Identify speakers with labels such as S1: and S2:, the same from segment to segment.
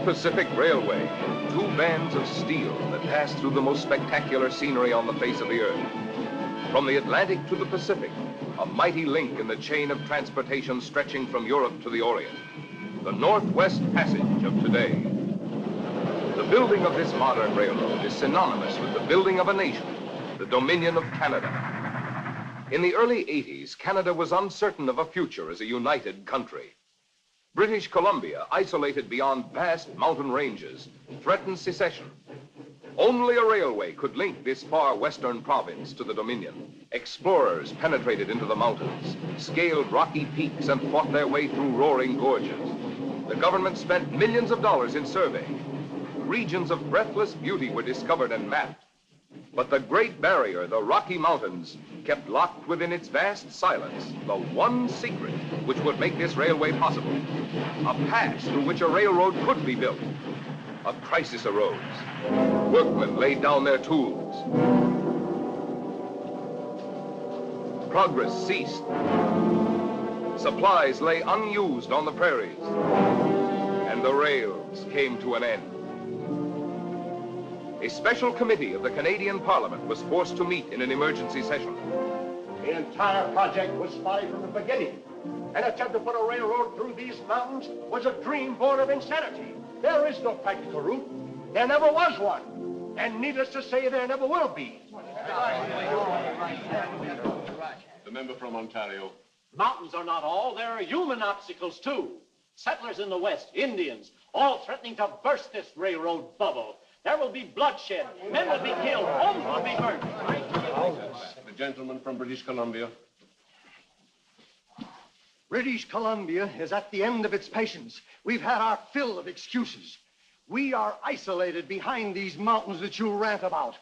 S1: Pacific Railway, two bands of steel that pass through the most spectacular scenery on the face of the earth. From the Atlantic to the Pacific, a mighty link in the chain of transportation stretching from Europe to the Orient. The Northwest Passage of today. The building of this modern railroad is synonymous with the building of a nation, the Dominion of Canada. In the early 80s, Canada was uncertain of a future as a united country. British Columbia, isolated beyond vast mountain ranges, threatened secession. Only a railway could link this far western province to the Dominion. Explorers penetrated into the mountains, scaled rocky peaks, and fought their way through roaring gorges. The government spent millions of dollars in surveying. Regions of breathless beauty were discovered and mapped. But the Great Barrier, the Rocky Mountains, kept locked within its vast silence the one secret which would make this railway possible. A pass through which a railroad could be built. A crisis arose. Workmen laid down their tools. Progress ceased. Supplies lay unused on the prairies. And the rails came to an end. A special committee of the Canadian Parliament was forced to meet in an emergency session.
S2: The entire project was spotty from the beginning. An attempt to put a railroad through these mountains was a dream born of insanity. There is no practical route. There never was one. And needless to say, there never will be.
S3: The member from Ontario.
S4: Mountains are not all. There are human obstacles, too. Settlers in the West, Indians, all threatening to burst this railroad bubble. There will be bloodshed. Men will be killed. Homes will be burned.
S3: The gentleman from British Columbia.
S2: British Columbia is at the end of its patience. We've had our fill of excuses. We are isolated behind these mountains that you rant about.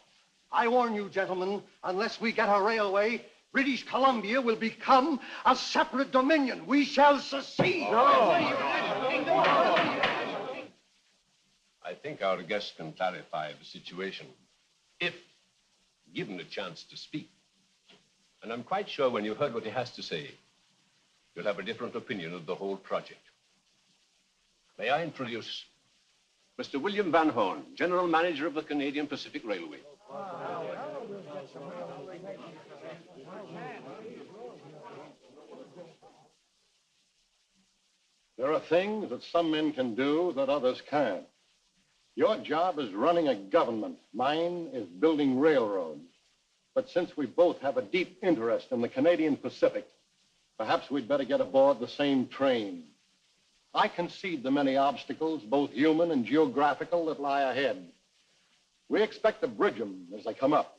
S2: I warn you, gentlemen, unless we get a railway, British Columbia will become a separate dominion. We shall secede.
S3: I think our guest can clarify the situation if given a chance to speak. And I'm quite sure when you've heard what he has to say, you'll have a different opinion of the whole project. May I introduce Mr. William Van Horn, General Manager of the Canadian Pacific Railway.
S5: There are things that some men can do that others can't. Your job is running a government. Mine is building railroads. But since we both have a deep interest in the Canadian Pacific, perhaps we'd better get aboard the same train. I concede the many obstacles, both human and geographical, that lie ahead. We expect to bridge them as they come up.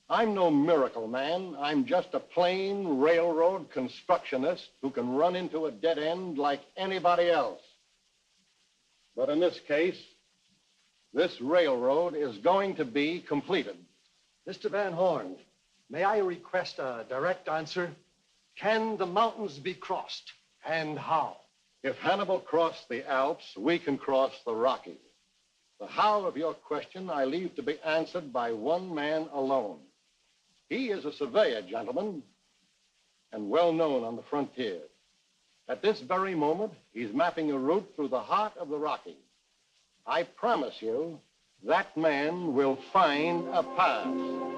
S5: I'm no miracle man. I'm just a plain railroad constructionist who can run into a dead end like anybody else. But in this case, this railroad is going to be completed.
S2: Mr. Van Horn, may I request a direct answer? Can the mountains be crossed, and how?
S5: If Hannibal crossed the Alps, we can cross the Rockies. The how of your question I leave to be answered by one man alone. He is a surveyor, gentlemen, and well known on the frontier. At this very moment, he's mapping a route through the heart of the Rockies. I promise you, that man will find a path.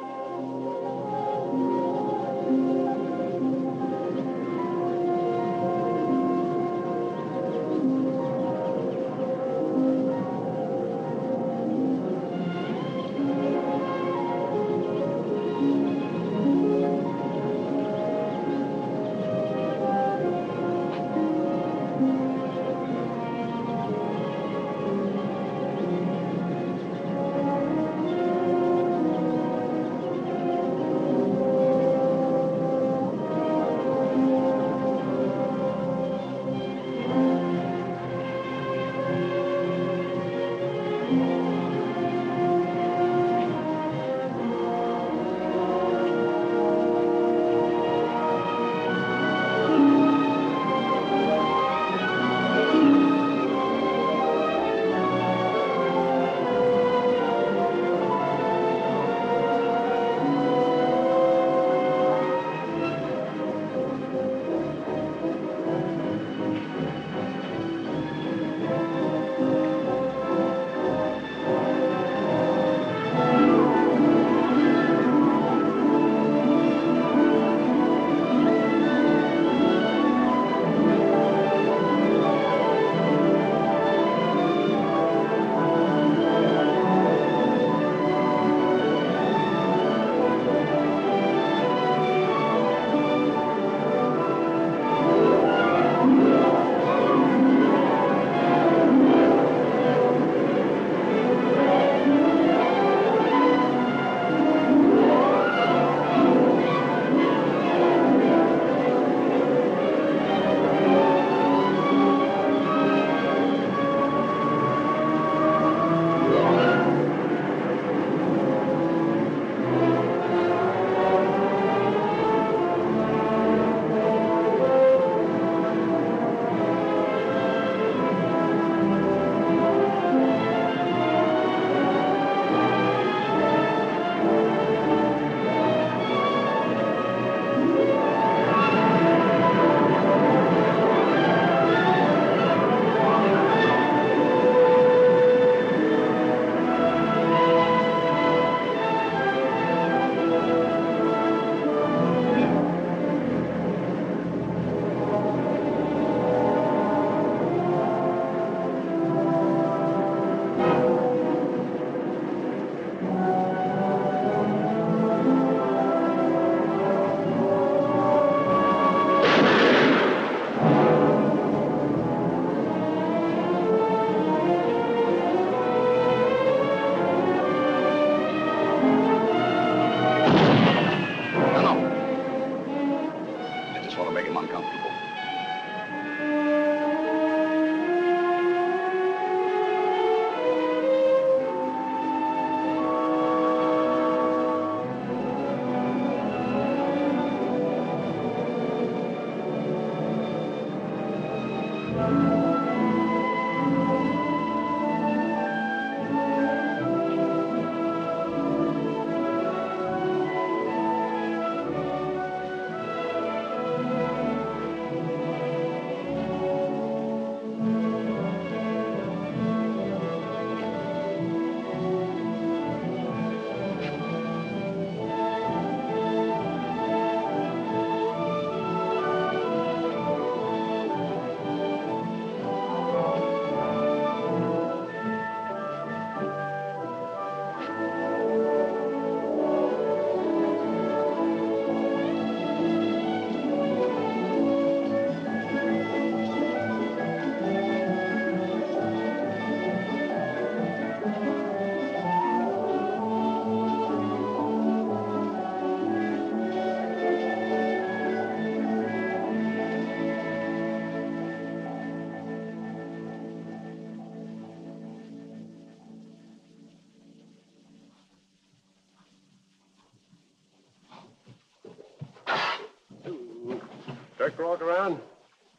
S3: Dirk Rourke around?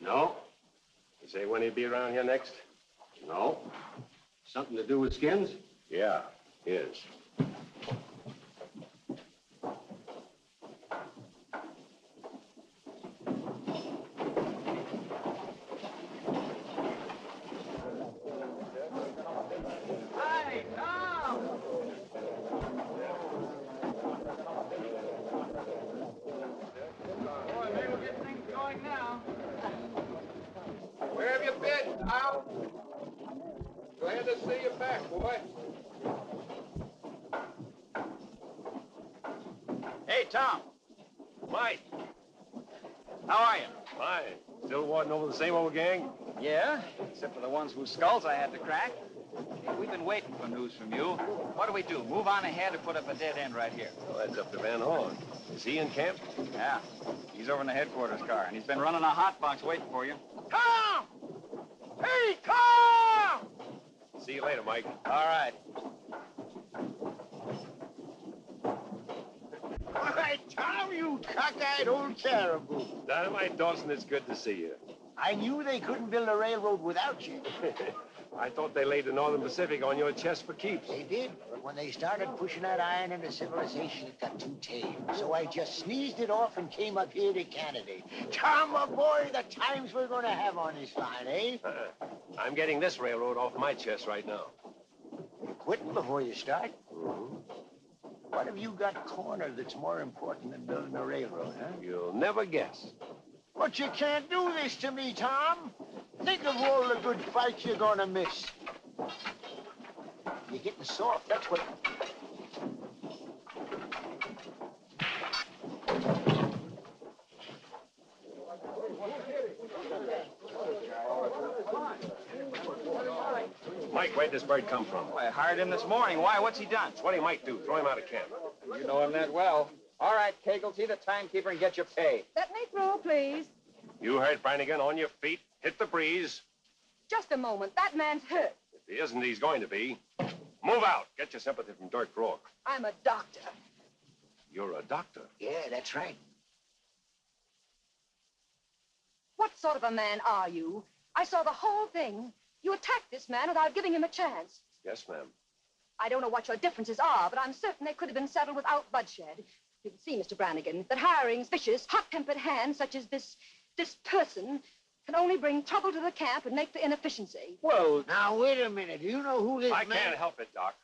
S3: No. You say when he'll be around here next? No. Something to do with skins? Yeah, is.
S6: Hey, Tom! Boy, maybe we'll get things going now.
S1: Where have you been, Al? Glad to see you back, boy.
S6: Hey, Tom.
S3: Mike.
S6: How are you?
S3: Fine. Still warding over the same old gang?
S6: Yeah, except for the ones whose skulls I had to crack. Hey, we've been waiting for news from you. What do? Move on ahead or put up a dead end right here?
S3: Well, that's up to Van Horn. Is he in camp?
S6: Yeah. He's over in the headquarters car, and he's been running a hot box waiting for you.
S2: Tom! Hey, Tom!
S3: See you later, Mike.
S6: All right.
S2: Why, Tom, you cockeyed old caribou.
S3: Dynamite Dawson, it's good to see you.
S2: I knew they couldn't build a railroad without you.
S3: I thought they laid the Northern Pacific on your chest for keeps.
S2: They did, but when they started pushing that iron into civilization, it got too tame. So I just sneezed it off and came up here to Canada. Tom, my boy, the times we're going to have on this line, eh?
S3: I'm getting this railroad off my chest right now.
S2: You're quitting before you start? Mm-hmm. What have you got cornered that's more important than building a railroad, huh?
S3: You'll never guess.
S2: But you can't do this to me, Tom. Think of all the good fights you're gonna miss. You're getting soft, that's what...
S3: Mike, where'd this bird come from?
S6: Well, I hired him this morning. Why? What's he done?
S3: It's what he might do. Throw him out of camp.
S6: You know him that well. All right, Kegel, see the timekeeper and get your pay.
S7: Let me through, please.
S3: You heard Brannigan. On your feet. Hit the breeze.
S7: Just a moment. That man's hurt.
S3: If he isn't, he's going to be. Move out. Get your sympathy from Dirk Rourke.
S7: I'm a doctor.
S3: You're a doctor.
S2: Yeah, that's right.
S7: What sort of a man are you? I saw the whole thing. You attacked this man without giving him a chance.
S3: Yes, ma'am.
S7: I don't know what your differences are, but I'm certain they could have been settled without bloodshed. You can see, Mr. Brannigan, that hiring vicious, hot-tempered hands such as this person can only bring trouble to the camp and make for inefficiency.
S2: Whoa, now, wait a minute. Do you know who this
S3: I
S2: man...
S3: can't help it, Doc.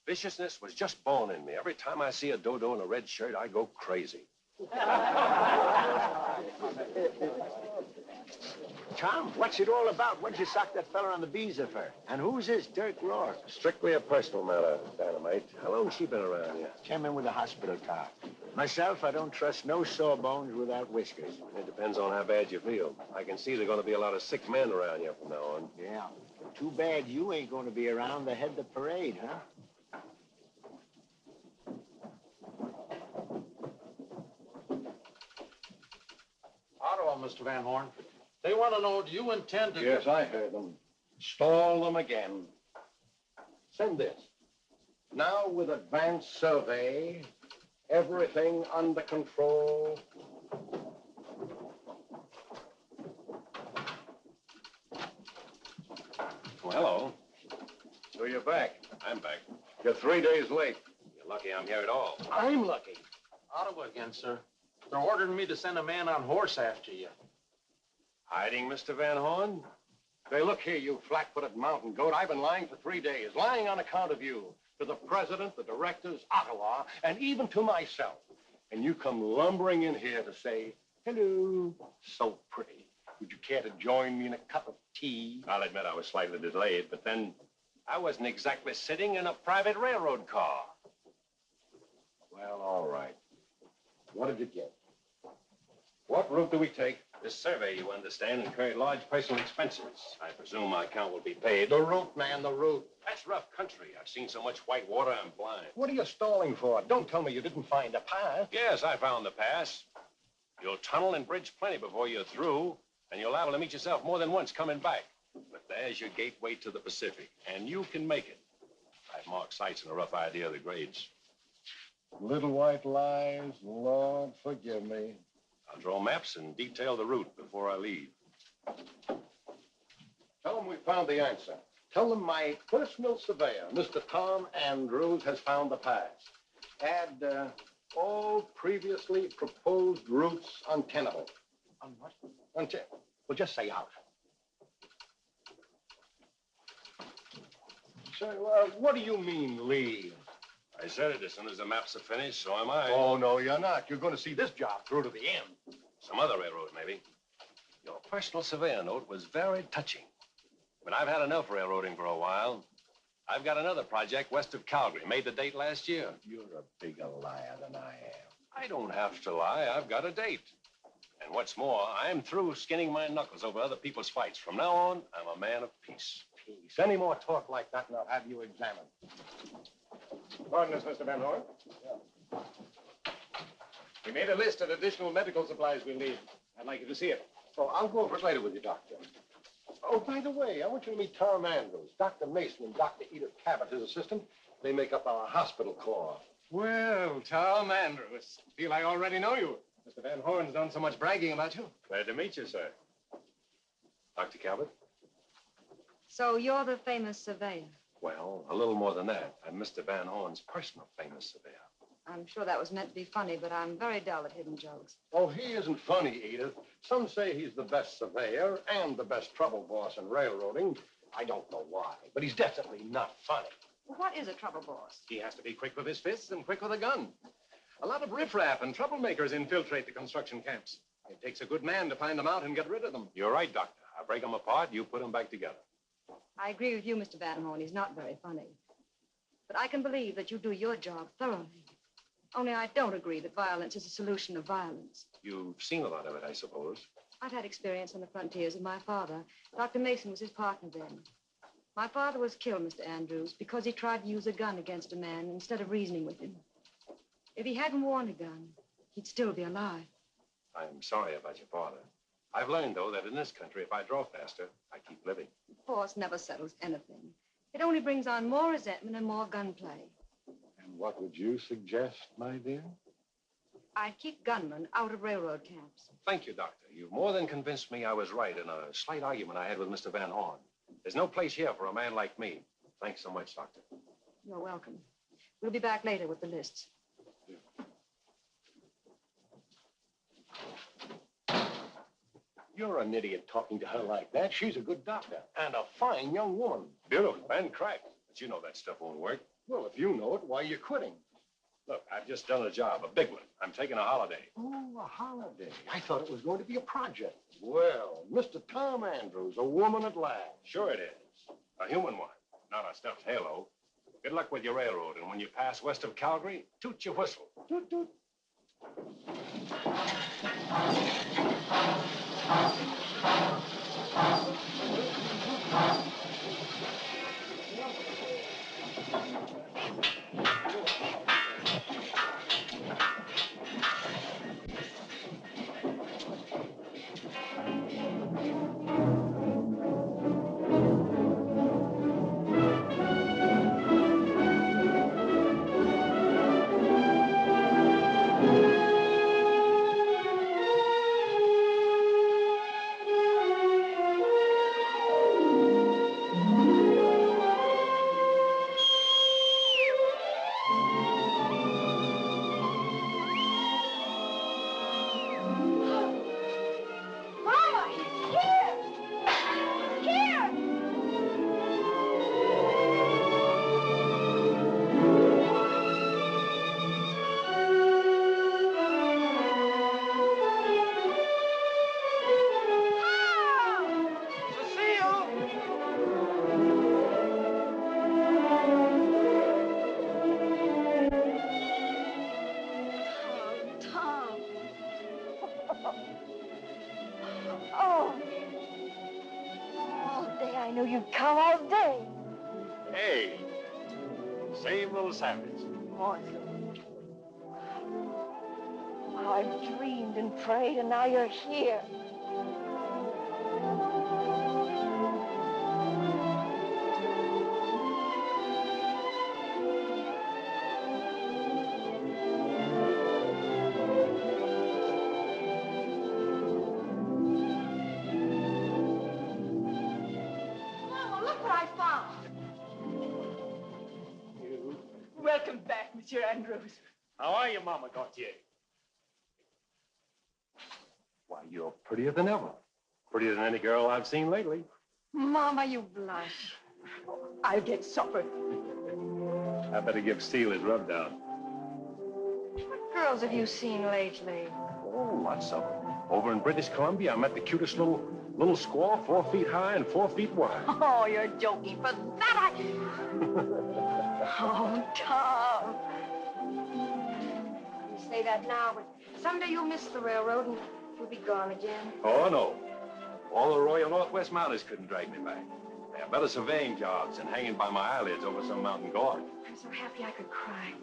S3: Viciousness was just born in me. Every time I see a dodo in a red shirt, I go crazy.
S2: Tom, what's it all about? What'd you sock that fella on the visa for? And who's this Dirk Rourke?
S3: Strictly a personal matter, Dynamite. How long's she been around here?
S2: Came in with a hospital car. Myself, I don't trust no sawbones without whiskers.
S3: It depends on how bad you feel. I can see there are going to be a lot of sick men around here from now on.
S2: Yeah. Too bad you ain't going to be around to head the parade, huh?
S4: Ottawa, Mr. Van Horn. They want to know, do you intend to...
S5: Yes, I heard them. Stall them again. Send this. Now, with advanced survey, everything under control.
S3: hello.
S5: So you're back.
S3: I'm back.
S5: You're 3 days late.
S3: You're lucky I'm here at all.
S5: I'm lucky.
S4: Ottawa again, sir. They're ordering me to send a man on horse after you.
S3: Hiding, Mr. Van Horn?
S5: Say, look here, you flat-footed mountain goat. I've been lying for 3 days, lying on account of you. To the president, the directors, Ottawa, and even to myself. And you come lumbering in here to say, hello, so pretty. Would you care to join me in a cup of tea?
S3: I'll admit I was slightly delayed, but then I wasn't exactly sitting in a private railroad car.
S5: Well, all right. What did you get? What route do we take?
S3: This survey, you understand, incurred large personal expenses. I presume my account will be paid.
S5: The route, man, the route.
S3: That's rough country. I've seen so much white water, I'm blind.
S5: What are you stalling for? Don't tell me you didn't find a path.
S3: Yes, I found the pass. You'll tunnel and bridge plenty before you're through, and you'll liable to meet yourself more than once coming back. But there's your gateway to the Pacific, and you can make it. I've marked sites and a rough idea of the grades.
S5: Little white lies, Lord, forgive me.
S3: I'll draw maps and detail the route before I leave.
S5: Tell them we found the answer. Tell them my personal surveyor, Mr. Tom Andrews, has found the pass. Add all previously proposed routes untenable.
S4: On what?
S5: Well, just say out. So, what do you mean, leave?
S3: I said it as soon as the maps are finished, so am I.
S5: Oh, no, you're not. You're going to see this job through to the end.
S3: Some other railroad, maybe. Your personal surveyor note was very touching. But I've had enough railroading for a while. I've got another project west of Calgary, made the date last year.
S5: You're a bigger liar than I am.
S3: I don't have to lie. I've got a date. And what's more, I'm through skinning my knuckles over other people's fights. From now on, I'm a man of peace.
S5: Peace. Any more talk like that, and I'll have you examined. Pardon us, Mr. Van Horn. Yeah.
S8: We made a list of additional medical supplies we'll need. I'd like you to see it.
S5: Oh, I'll go over it later with you, Doctor. Oh, by the way, I want you to meet Tom Andrews, Dr. Mason, and Dr. Edith Cabot, his assistant. They make up our hospital corps.
S8: Well, Tom Andrews. Feel I already know you. Mr. Van Horn's done so much bragging about you.
S3: Glad to meet you, sir. Dr. Cabot?
S7: So you're the famous surveyor.
S3: Well, a little more than that. I'm Mr. Van Horn's personal famous surveyor.
S7: I'm sure that was meant to be funny, but I'm very dull at hidden jokes.
S5: Oh, he isn't funny, Edith. Some say he's the best surveyor and the best trouble boss in railroading. I don't know why, but he's definitely not funny.
S7: Well, what is a trouble boss?
S8: He has to be quick with his fists and quick with a gun. A lot of riffraff and troublemakers infiltrate the construction camps. It takes a good man to find them out and get rid of them.
S3: You're right, Doctor. I break them apart, you put them back together.
S7: I agree with you, Mr. Van Horn. He's not very funny. But I can believe that you do your job thoroughly. Only I don't agree that violence is a solution of violence.
S3: You've seen a lot of it, I suppose.
S7: I've had experience on the frontiers with my father. Dr. Mason was his partner then. My father was killed, Mr. Andrews, because he tried to use a gun against a man instead of reasoning with him. If he hadn't worn a gun, he'd still be alive.
S3: I'm sorry about your father. I've learned, though, that in this country, if I draw faster, I keep living.
S7: Force never settles anything. It only brings on more resentment and more gunplay.
S5: And what would you suggest, my dear?
S7: I'd keep gunmen out of railroad camps.
S3: Thank you, Doctor. You've more than convinced me I was right in a slight argument I had with Mr. Van Horn. There's no place here for a man like me. Thanks so much, Doctor.
S7: You're welcome. We'll be back later with the lists.
S5: You're an idiot talking to her like that. She's a good doctor and a fine young woman.
S3: Beautiful and cracked. But you know that stuff won't work.
S5: Well, if you know it, why are you quitting?
S3: Look, I've just done a job, a big one. I'm taking a holiday.
S5: Oh, a holiday. I thought it was going to be a project. Well, Mr. Tom Andrews, a woman at last.
S3: Sure it is. A human one, not a stuffed halo. Good luck with your railroad, and when you pass west of Calgary, toot your whistle.
S5: Toot, toot.
S7: knew you'd come all day.
S5: Hey, same little savage.
S7: Morning. Oh, I've dreamed and prayed, and now you're here.
S9: Welcome back, Monsieur Andrews.
S8: How are you, Mama Gautier? Why, you're prettier than ever. Prettier than any girl I've seen lately.
S7: Mama, you blush.
S9: I'll get supper.
S8: I better give Steele his rub down.
S7: What girls have you seen lately?
S8: Oh, lots of them. Over in British Columbia, I met the cutest little squaw, 4 feet high and 4 feet wide.
S7: Oh, you're joking. For that Oh, Tom. You say that now, but someday you'll miss the railroad and you'll be gone again.
S8: Oh, no. All the Royal Northwest Mountains couldn't drag me back. They have better surveying jobs than hanging by my eyelids over some mountain gorge.
S7: I'm so happy I could cry.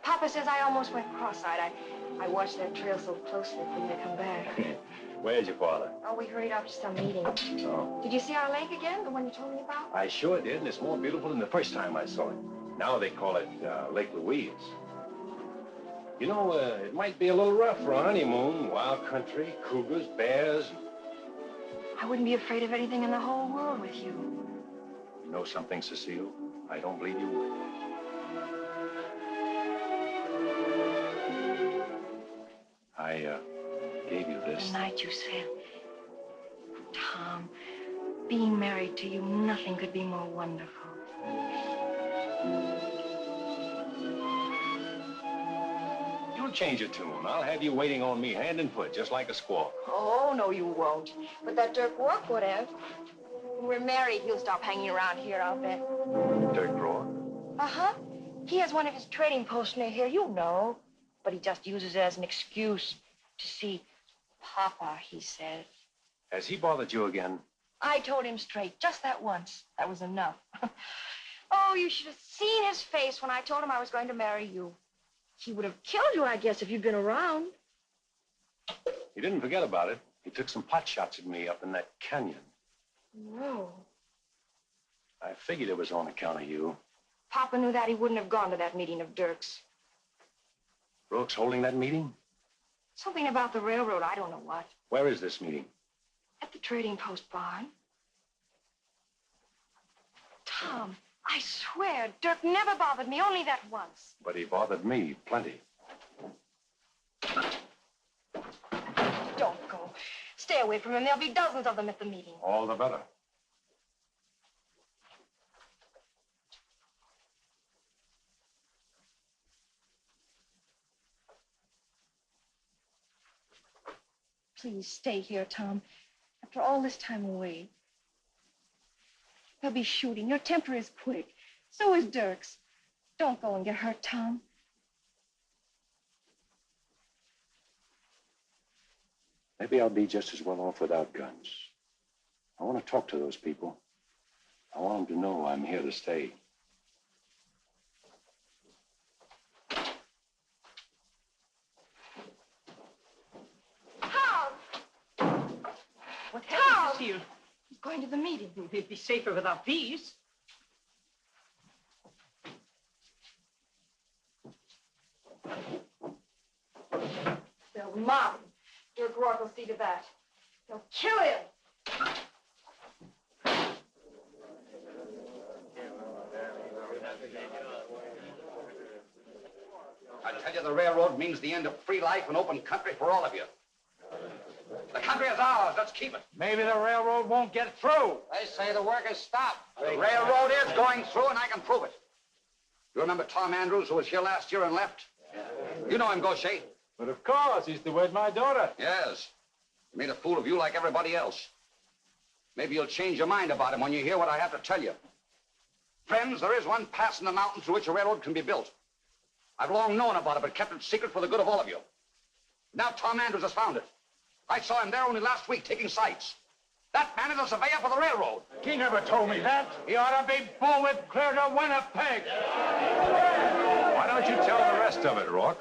S7: Papa says I almost went cross-eyed. I watched that trail so closely for you to come back.
S8: Where's your father?
S7: Oh, we hurried off to some meeting.
S8: Oh.
S7: Did you see our lake again, the one you told me about?
S8: I sure did, and it's more beautiful than the first time I saw it. Now they call it Lake Louise. You know, it might be a little rough for a honeymoon. Wild country, cougars, bears.
S7: I wouldn't be afraid of anything in the whole world with you.
S8: You know something, Cecile? I don't believe you would. I gave you this.
S7: The night you said, Tom, being married to you, nothing could be more wonderful.
S8: You'll change your tune. I'll have you waiting on me hand and foot, just like a squaw.
S7: Oh, no, you won't. But that Dirk Rourke would have. When we're married, he'll stop hanging around here, I'll bet.
S8: Dirk Rourke?
S7: Uh-huh. He has one of his trading posts near here, you know. But he just uses it as an excuse to see Papa, he says.
S8: Has he bothered you again?
S7: I told him straight, just that once. That was enough. Oh, you should have seen his face when I told him I was going to marry you. He would have killed you, I guess, if you'd been around.
S8: He didn't forget about it. He took some pot shots at me up in that canyon.
S7: No.
S8: I figured it was on account of you.
S7: Papa knew that. He wouldn't have gone to that meeting of Dirk's.
S8: Rourke's holding that meeting?
S7: Something about the railroad, I don't know what.
S8: Where is this meeting?
S7: At the trading post barn. Tom, I swear, Dirk never bothered me, only that once.
S8: But he bothered me plenty.
S7: Don't go. Stay away from him. There'll be dozens of them at the meeting.
S8: All the better.
S7: Please stay here, Tom. After all this time away. They'll be shooting. Your temper is quick. So is Dirk's. Don't go and get hurt, Tom.
S8: Maybe I'll be just as well off without guns. I want to talk to those people. I want them to know I'm here to stay.
S9: What happened, Cecile?
S7: He's going to the meeting.
S9: We'd be safer without these.
S7: They'll mob him. Dirk Rourke will see to that. They'll kill him.
S10: I tell you, the railroad means the end of free life and open country for all of you. The country is ours. Let's keep it.
S6: Maybe the railroad won't get through.
S10: They say the work is stopped. The railroad is going through, and I can prove it. You remember Tom Andrews, who was here last year and left? You know him, Gaucher.
S6: But of course, he's to wed my daughter.
S10: Yes. He made a fool of you like everybody else. Maybe you'll change your mind about him when you hear what I have to tell you. Friends, there is one pass in the mountains through which a railroad can be built. I've long known about it, but kept it secret for the good of all of you. Now Tom Andrews has found it. I saw him there only last week taking sights. That man is a surveyor for the railroad.
S8: He never told me that. He ought to be bullet clear to Winnipeg. Why don't you tell the rest of it, Rourke?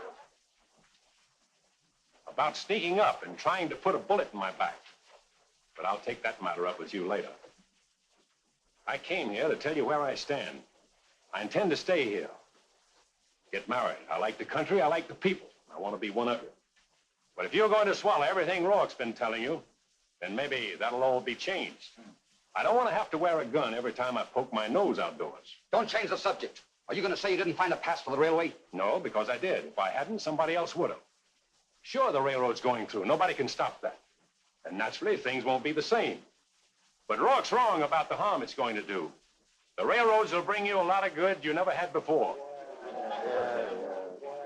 S8: About sneaking up and trying to put a bullet in my back. But I'll take that matter up with you later. I came here to tell you where I stand. I intend to stay here. Get married. I like the country. I like the people. I want to be one of you. But if you're going to swallow everything Rourke's been telling you, then maybe that'll all be changed. I don't want to have to wear a gun every time I poke my nose outdoors.
S10: Don't change the subject. Are you going to say you didn't find a pass for the railway?
S8: No, because I did. If I hadn't, somebody else would have. Sure, the railroad's going through. Nobody can stop that. And naturally, things won't be the same. But Rourke's wrong about the harm it's going to do. The railroads will bring you a lot of good you never had before.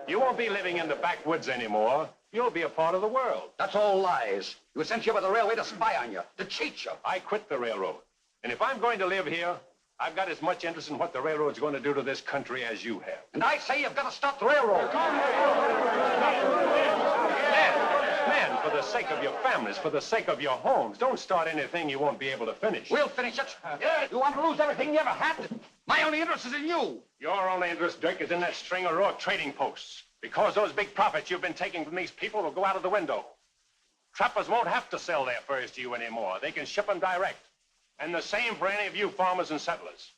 S8: You won't be living in the backwoods anymore. You'll be a part of the world.
S10: That's all lies. You were sent here by the railway to spy on you, to cheat you.
S8: I quit the railroad. And if I'm going to live here, I've got as much interest in what the railroad's going to do to this country as you have.
S10: And I say you've got to stop the railroad.
S8: Men, for the sake of your families, for the sake of your homes, don't start anything you won't be able to finish.
S10: We'll finish it. You want to lose everything you ever had? My only interest is in you.
S8: Your only interest, Dirk, is in that string of Rourke trading posts. Because those big profits you've been taking from these people will go out of the window. Trappers won't have to sell their furs to you anymore. They can ship them direct. And the same for any of you farmers and settlers.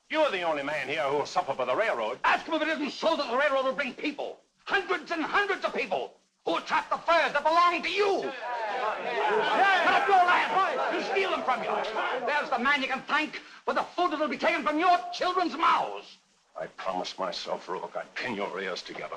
S8: You're the only man here who will suffer for the railroad.
S10: Ask him if it isn't so that the railroad will bring people. Hundreds and hundreds of people who will trap the furs that belong to you. Put up your land and steal them from you. There's the man you can thank for the food that will be taken from your children's mouths.
S8: I promised myself, Rourke, I'd pin your ears together.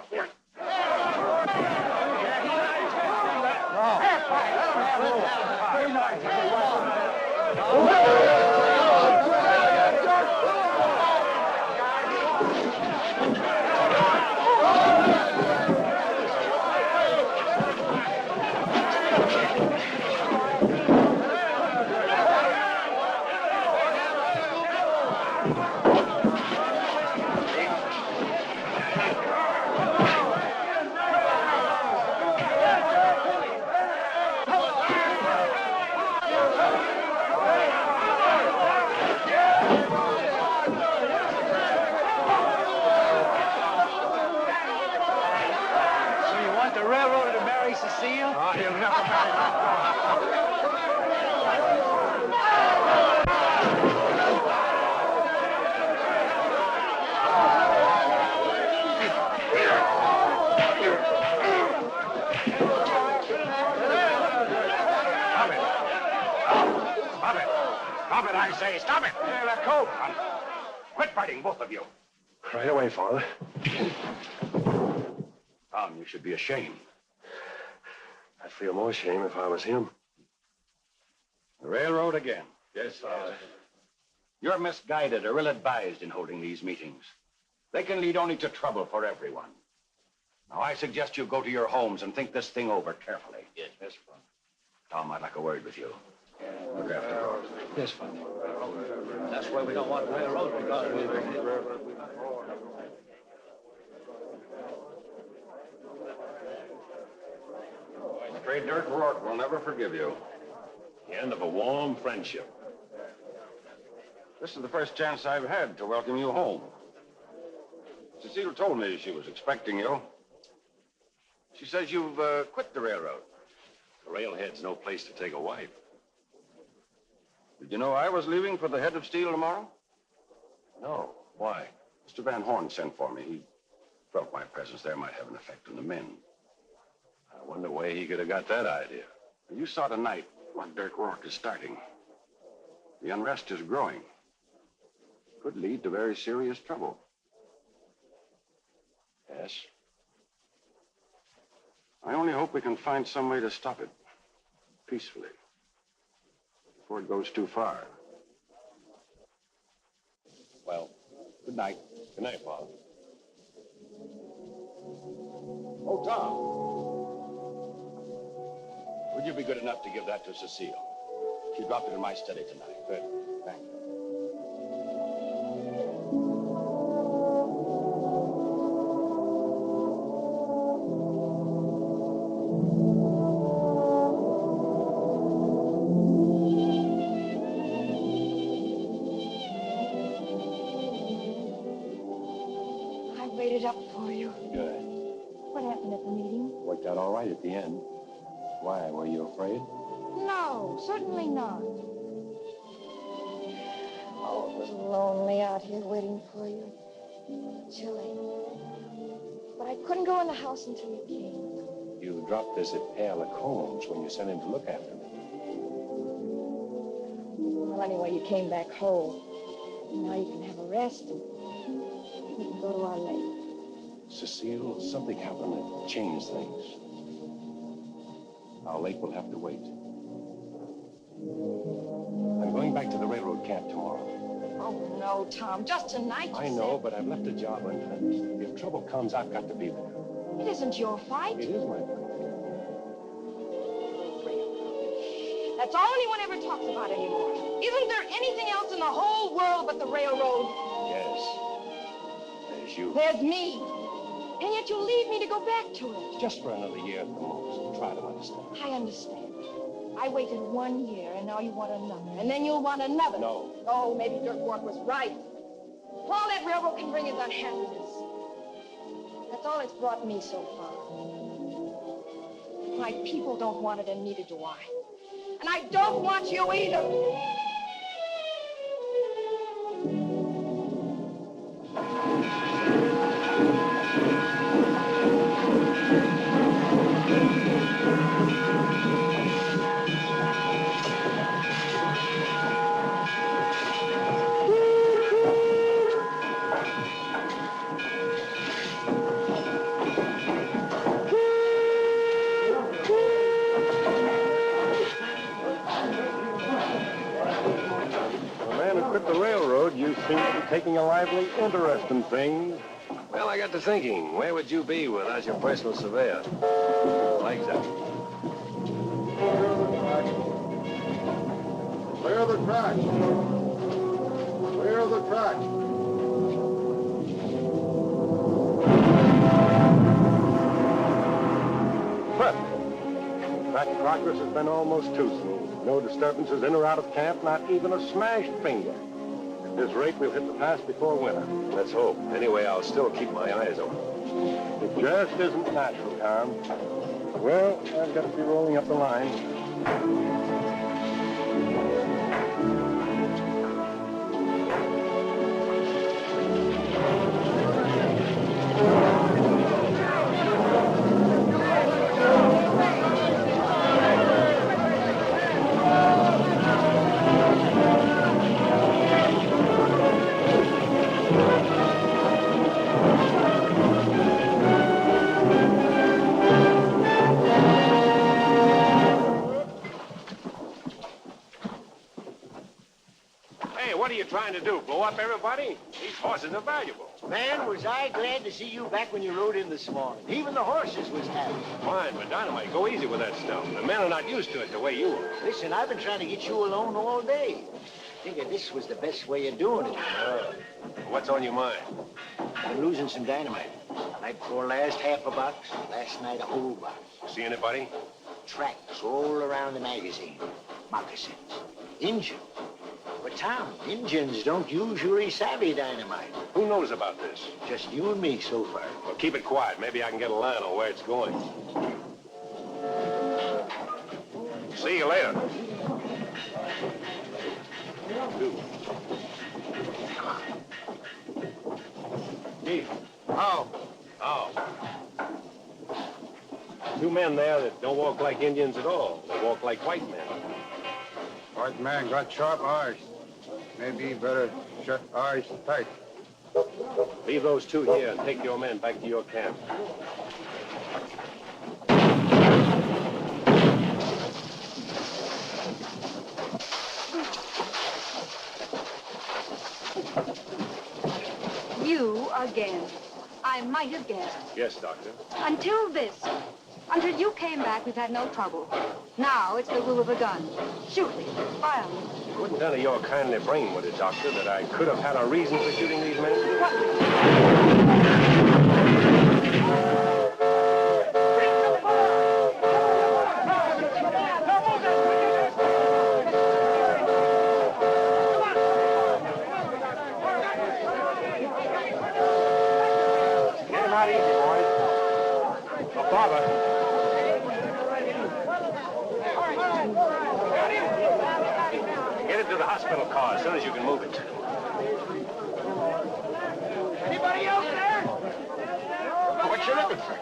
S10: Stop it! There, let go. Quit fighting, both of you.
S8: Right away, Father.
S10: Tom, you should be ashamed.
S8: I'd feel more shame if I was him.
S10: The railroad again. Yes, Father. You're misguided or ill-advised in holding these meetings. They can lead only to trouble for everyone. Now, I suggest you go to your homes and think this thing over carefully. Yes, Father. Tom, I'd like a word with you. Look after Rourke.
S4: Yes, Father. That's why we don't want railroad, because
S10: I'm afraid Dirk Rourke will never forgive you.
S8: The end of a warm friendship.
S11: This is the first chance I've had to welcome you home. Cecile told me she was expecting you. She says you've quit the railroad.
S8: The railhead's no place to take a wife.
S11: Did you know I was leaving for the head of steel tomorrow?
S8: No. Why?
S11: Mr. Van Horn sent for me. He felt my presence there might have an effect on the men.
S8: I wonder where he could have got that idea.
S11: You saw tonight what Dirk Rourke is starting. The unrest is growing. Could lead to very serious trouble.
S8: Yes?
S11: I only hope we can find some way to stop it. Peacefully. Before it goes too far.
S8: Well, good night. Good night, Father. Oh, Tom. Would you be good enough to give that to Cecile? She dropped it in my study tonight. Good. Thank you.
S7: it up for you.
S8: Good.
S7: What happened at the meeting?
S8: Worked out all right at the end. Why, were you afraid?
S7: No, certainly not. Oh, it was lonely out here waiting for you. Chilly. But I couldn't go in the house until you came.
S8: You dropped this at Père Lacombe's when you sent him to look after me.
S7: Well, anyway, you came back whole. Now you can have a rest and we can go to our lake.
S8: Cecile, something happened that changed things. Our lake will have to wait. I'm going back to the railroad camp tomorrow.
S7: Oh, no, Tom. Just tonight, you
S8: I know, but I've left a job unfinished. If trouble comes, I've got to be there.
S7: It isn't your fight.
S8: It is my fight.
S7: That's all anyone ever talks about anymore. Isn't there anything else in the whole world but the railroad?
S8: Yes. There's you.
S7: There's me. And yet you leave me to go back to it.
S8: Just for another year at the most. Try to understand.
S7: I understand. I waited 1 year, and now you want another. And then you'll want another.
S8: No.
S7: Oh, maybe Dirk Rourke was right. All that railroad can bring is unhappiness. That's all it's brought me so far. My people don't want it, and neither do I. And I don't want you either.
S5: Seem to be taking a lively interest in things.
S8: Well, I got to thinking, where would you be without your personal surveyor? Legs up.
S5: Clear the tracks. Clear the tracks. That progress has been almost too smooth. No disturbances in or out of camp, not even a smashed finger. At this rate, we'll hit the pass before winter.
S8: Let's hope. Anyway, I'll still keep my eyes open.
S5: It just isn't natural, Tom. Well, I've got to be rolling up the line.
S8: Trying to do? Blow up everybody? These horses are valuable.
S12: Man, was I glad to see you back when you rode in this morning. Even the horses was happy.
S8: Fine, but Dynamite, go easy with that stuff. The men are not used to it the way you are.
S12: Listen, I've been trying to get you alone all day. Figured this was the best way of doing it.
S8: What's on your mind?
S12: I'm losing some dynamite. Night before last, half a box. Last night, a whole box.
S8: See anybody?
S12: Tracks all around the magazine. Moccasins. Injun. But, Tom, Indians don't usually savvy dynamite.
S8: Who knows about this?
S12: Just you and me so far.
S8: Well, keep it quiet. Maybe I can get a line on where it's going. See you later.
S5: Chief.
S8: Oh.
S5: Two men there that don't walk like Indians at all. They walk like white men.
S11: White man got sharp eyes. Maybe you better shut eyes tight.
S8: Leave those two here and take your men back to your camp.
S7: You again. I might have guessed.
S8: Yes, Doctor.
S7: Until this. Until you came back, we've had no trouble. Now it's the rule of the gun. Shoot me. Fire me.
S8: Wouldn't none of your kindly brain, would it, Doctor, that I could have had a reason for shooting these men?
S7: What?
S8: bother. Get it to the hospital car as soon as you can move it.
S2: Anybody else there?
S5: What you looking for?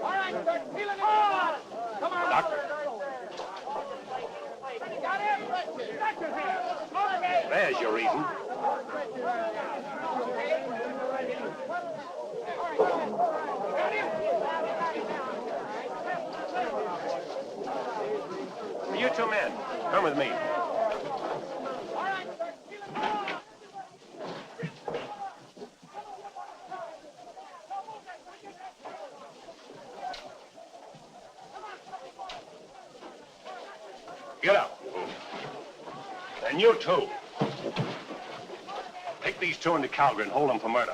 S2: All right, start peeling it off. Come on.
S8: Doctor. There's your reason. You two men, come with me. Get up. And you too. Take these two into Calgary and hold them for murder.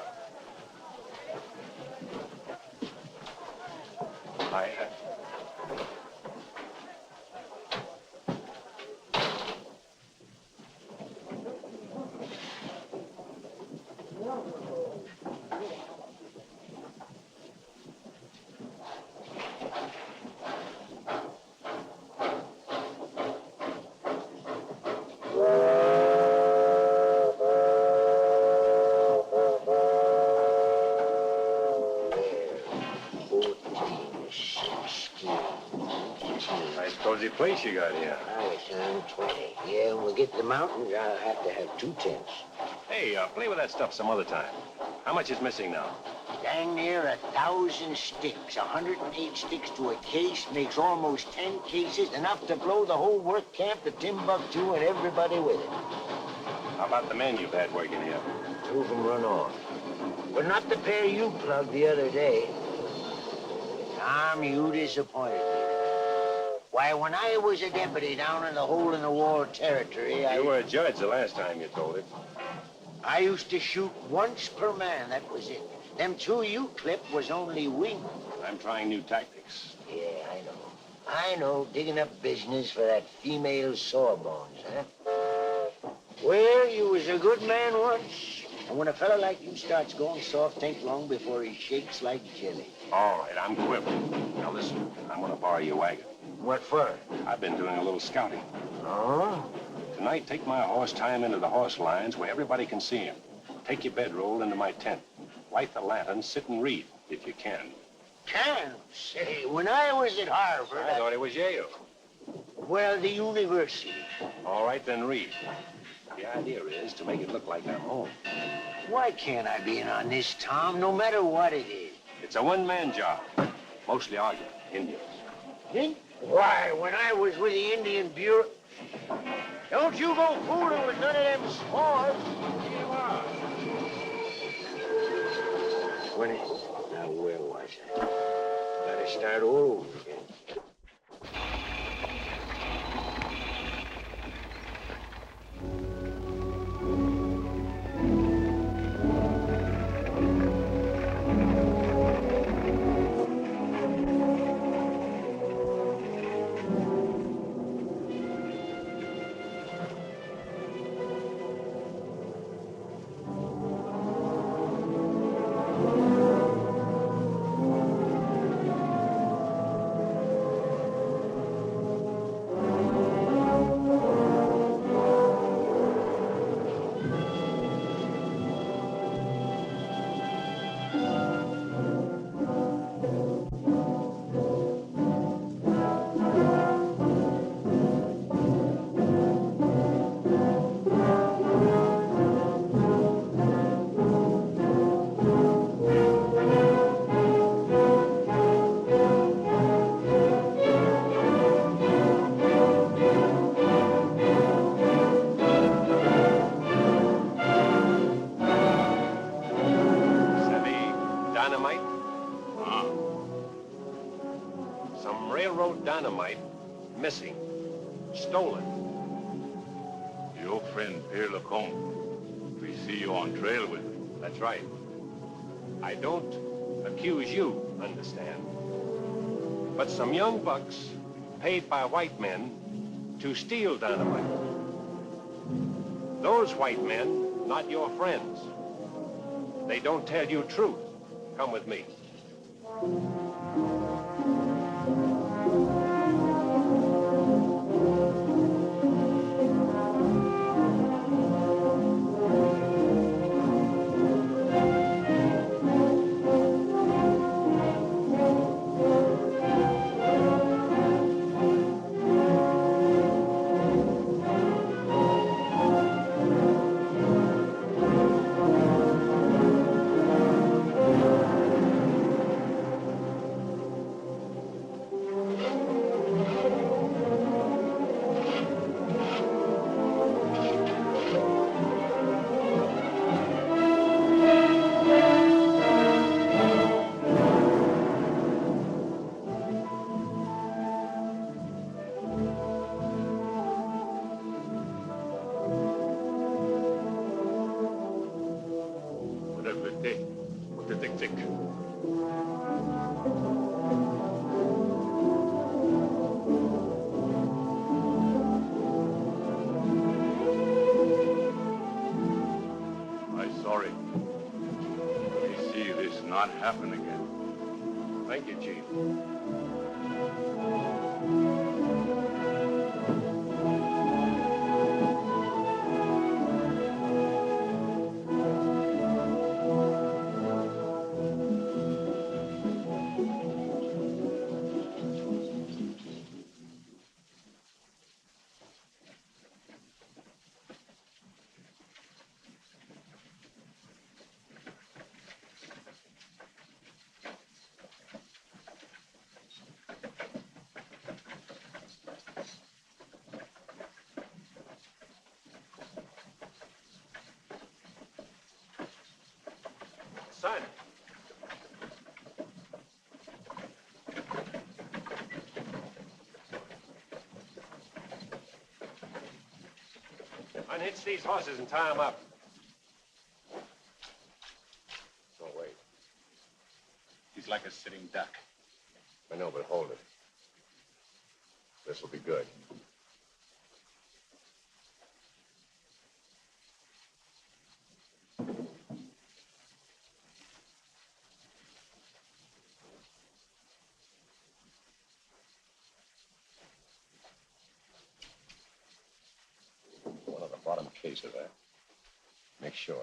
S8: Cozy place you got here.
S12: It's on 20. Yeah, when we get to the mountains, I'll have to have 2 tents.
S8: Hey, play with that stuff some other time. How much is missing now?
S12: Dang near 1,000 sticks. 108 sticks to a case makes almost 10 cases, enough to blow the whole work camp to Timbuktu and everybody with it.
S8: How about the men you've had working here?
S12: 2 of them run off. But not the pair you plugged the other day. Tom, you disappointed me. Why, when I was a deputy down in the hole-in-the-wall territory,
S8: You were a judge the last time you told it.
S12: I used to shoot once per man, that was it. Them 2 you clipped was only wing.
S8: I'm trying new tactics.
S12: Yeah, I know, digging up business for that female sawbones, huh? Well, you was a good man once. And when a fella like you starts going soft, ain't long before he shakes like jelly.
S8: All right, I'm quivering. Now listen, I'm gonna borrow your wagon.
S12: What for?
S8: I've been doing a little scouting.
S12: Oh?
S8: Tonight, take my horse, tie him into the horse lines where everybody can see him. Take your bedroll into my tent. Light the lantern, sit and read, if you can.
S12: Can? Say, when I was at Harvard...
S8: I thought it was Yale.
S12: Well, the university.
S8: All right, then read. The idea is to make it look like I'm home.
S12: Why can't I be in on this, Tom, no matter what it is?
S8: It's a one-man job. Mostly argument, Indians.
S12: Why, when I was with the Indian Bureau... Don't you go fooling with none of them squaws. Now, where was I? Gotta start all over again.
S8: Dynamite missing, stolen.
S13: Your friend Pierre Lacombe. We see you on trail with him.
S8: That's right. I don't accuse you, understand? But some young bucks paid by white men to steal dynamite. Those white men, not your friends. They don't tell you truth. Come with me.
S13: Happen again.
S8: Thank you, Chief. Sign it. Unhitch these horses and tie them up.
S11: Oh, wait.
S8: He's like a sitting duck.
S11: I know, but hold it. This will be good. One of the bottom case of that. Make sure.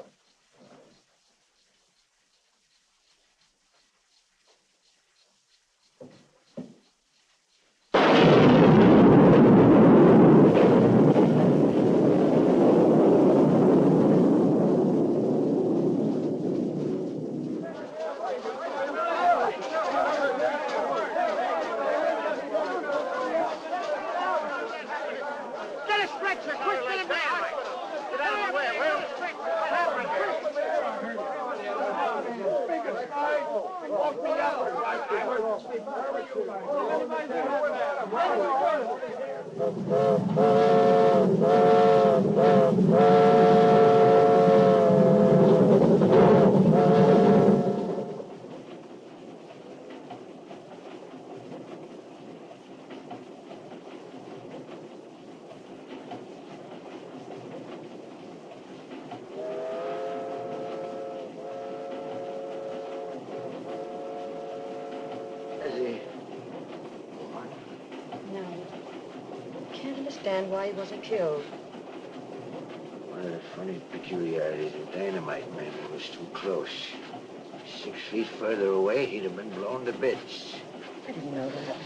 S7: Why he wasn't killed.
S12: One of the funny peculiarities of dynamite, man, it was too close. 6 feet further away, he'd have been blown to bits.
S7: I didn't know that.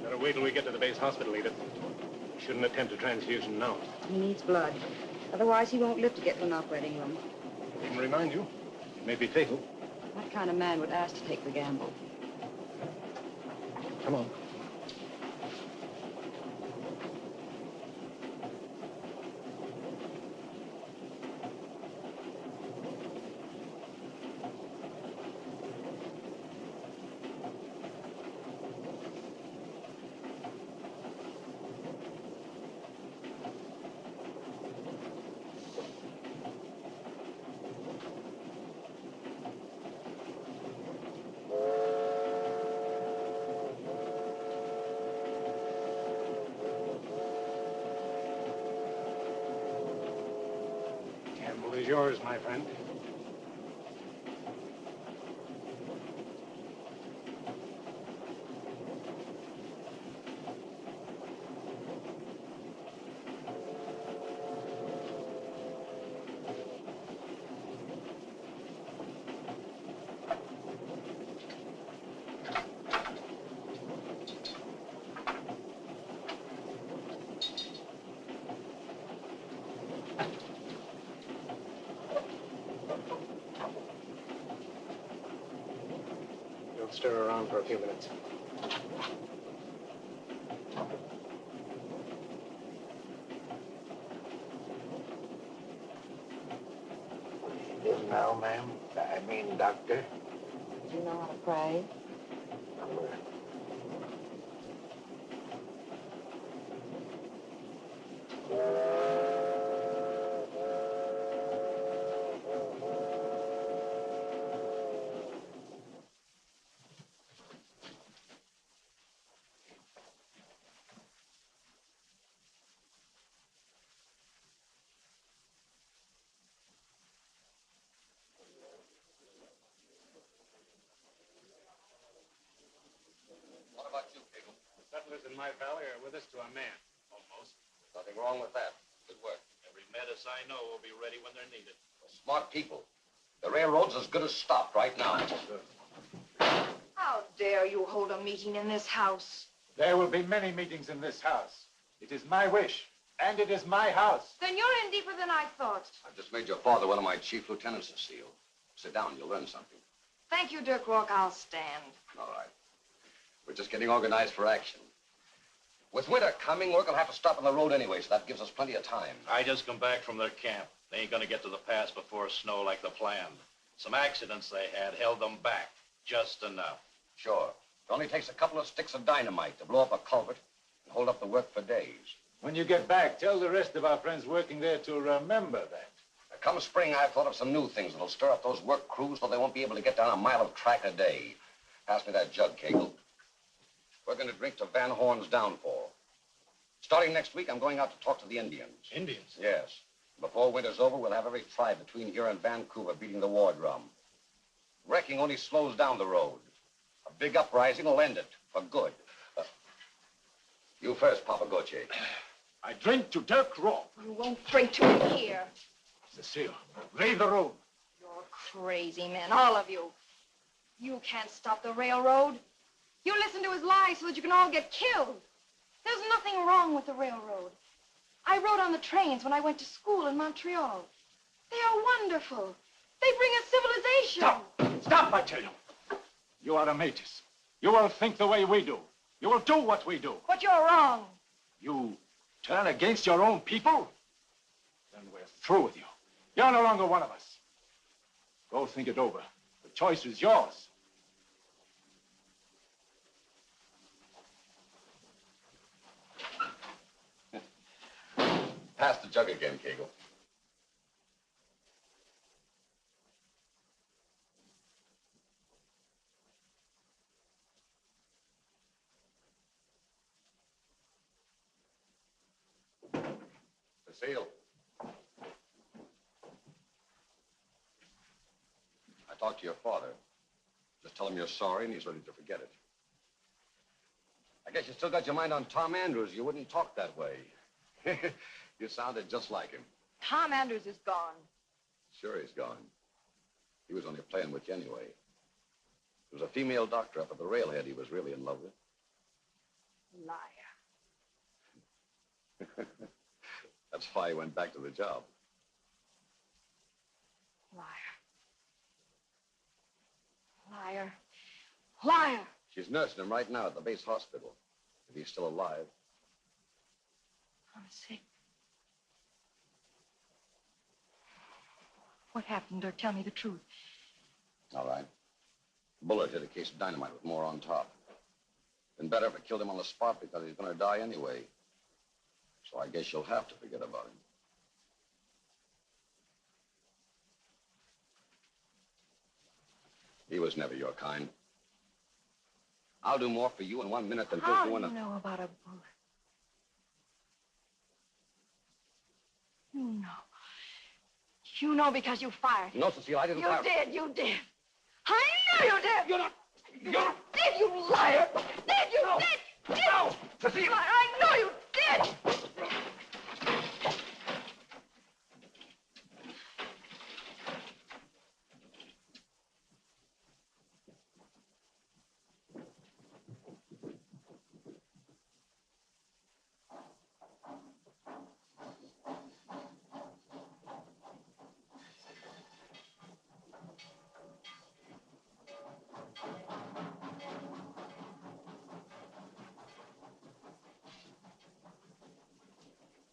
S8: Better wait till we get to the base hospital, Edith. We shouldn't attempt a transfusion now.
S7: He needs blood. Otherwise, he won't live to get to an operating room.
S8: I can remind you, it may be fatal.
S7: What kind of man would ask to take the gamble?
S8: Come on. Is yours, my friend.
S14: stir around for a few minutes.
S12: Yes, now, ma'am. I mean, doctor.
S7: Do you know how to pray?
S10: What about you, Cable?
S14: The settlers in my valley are with us to a man, almost.
S10: Nothing wrong with that. Good work.
S6: Every menace I know will be ready when they're needed.
S10: Smart people. The railroad's as good as stopped right now.
S7: How dare you hold a meeting in this house?
S15: There will be many meetings in this house. It is my wish, and it is my house.
S7: Then you're in deeper than I thought.
S10: I've just made your father one of my chief lieutenants, Cecile. Sit down, you'll learn something.
S7: Thank you, Dirk Rourke. I'll stand.
S10: All right. We're just getting organized for action. With winter coming, work will have to stop on the road anyway, so that gives us plenty of time.
S6: I just come back from their camp. They ain't gonna get to the pass before snow like they planned. Some accidents they had held them back, just enough.
S10: Sure. It only takes a couple of sticks of dynamite to blow up a culvert and hold up the work for days.
S15: When you get back, tell the rest of our friends working there to remember that.
S10: Come spring, I've thought of some new things that'll stir up those work crews so they won't be able to get down a mile of track a day. Pass me that jug, Kegel. We're going to drink to Van Horn's downfall. Starting next week, I'm going out to talk to the Indians.
S14: Indians?
S10: Yes. Before winter's over, we'll have every tribe between here and Vancouver beating the war drum. Wrecking only slows down the road. A big uprising will end it, for good. You first, Papa Gautier.
S15: I drink to Dirk Rourke.
S7: You won't drink to it here.
S15: Cecile, leave the room.
S7: You're crazy men, all of you. You can't stop the railroad. You listen to his lies so that you can all get killed. There's nothing wrong with the railroad. I rode on the trains when I went to school in Montreal. They are wonderful. They bring us civilization.
S15: Stop! Stop, I tell you. You are a Métis. You will think the way we do. You will do what we do.
S7: But you're wrong.
S15: You turn against your own people? Then we're through with you. You're no longer one of us. Go think it over. The choice is yours.
S10: Pass the jug again, Kegel. Cecile. I talked to your father. Just tell him you're sorry and he's ready to forget it. I guess you still got your mind on Tom Andrews. You wouldn't talk that way. You sounded just like him.
S7: Tom Andrews is gone.
S10: Sure he's gone. He was only playing with you anyway. There was a female doctor up at the railhead he was really in love with.
S7: Liar.
S10: That's why he went back to the job.
S7: Liar. Liar. Liar.
S10: She's nursing him right now at the base hospital, if he's still alive.
S7: I'm sick. What happened, Dirk? Tell me the truth.
S10: All right. Bullet hit a case of dynamite with more on top. Been better if it killed him on the spot because he's going to die anyway. So I guess you'll have to forget about him. He was never your kind. I'll do more for you in 1 minute than
S7: How
S10: he'll do in
S7: do
S10: a...
S7: you know about a bullet? You know. You know because you fired.
S10: No, Cecile, I didn't fire.
S7: You did. I know you did. You're not. You did, you liar. Did you?
S10: No.
S7: Did.
S10: No, Cecile.
S7: I know you did.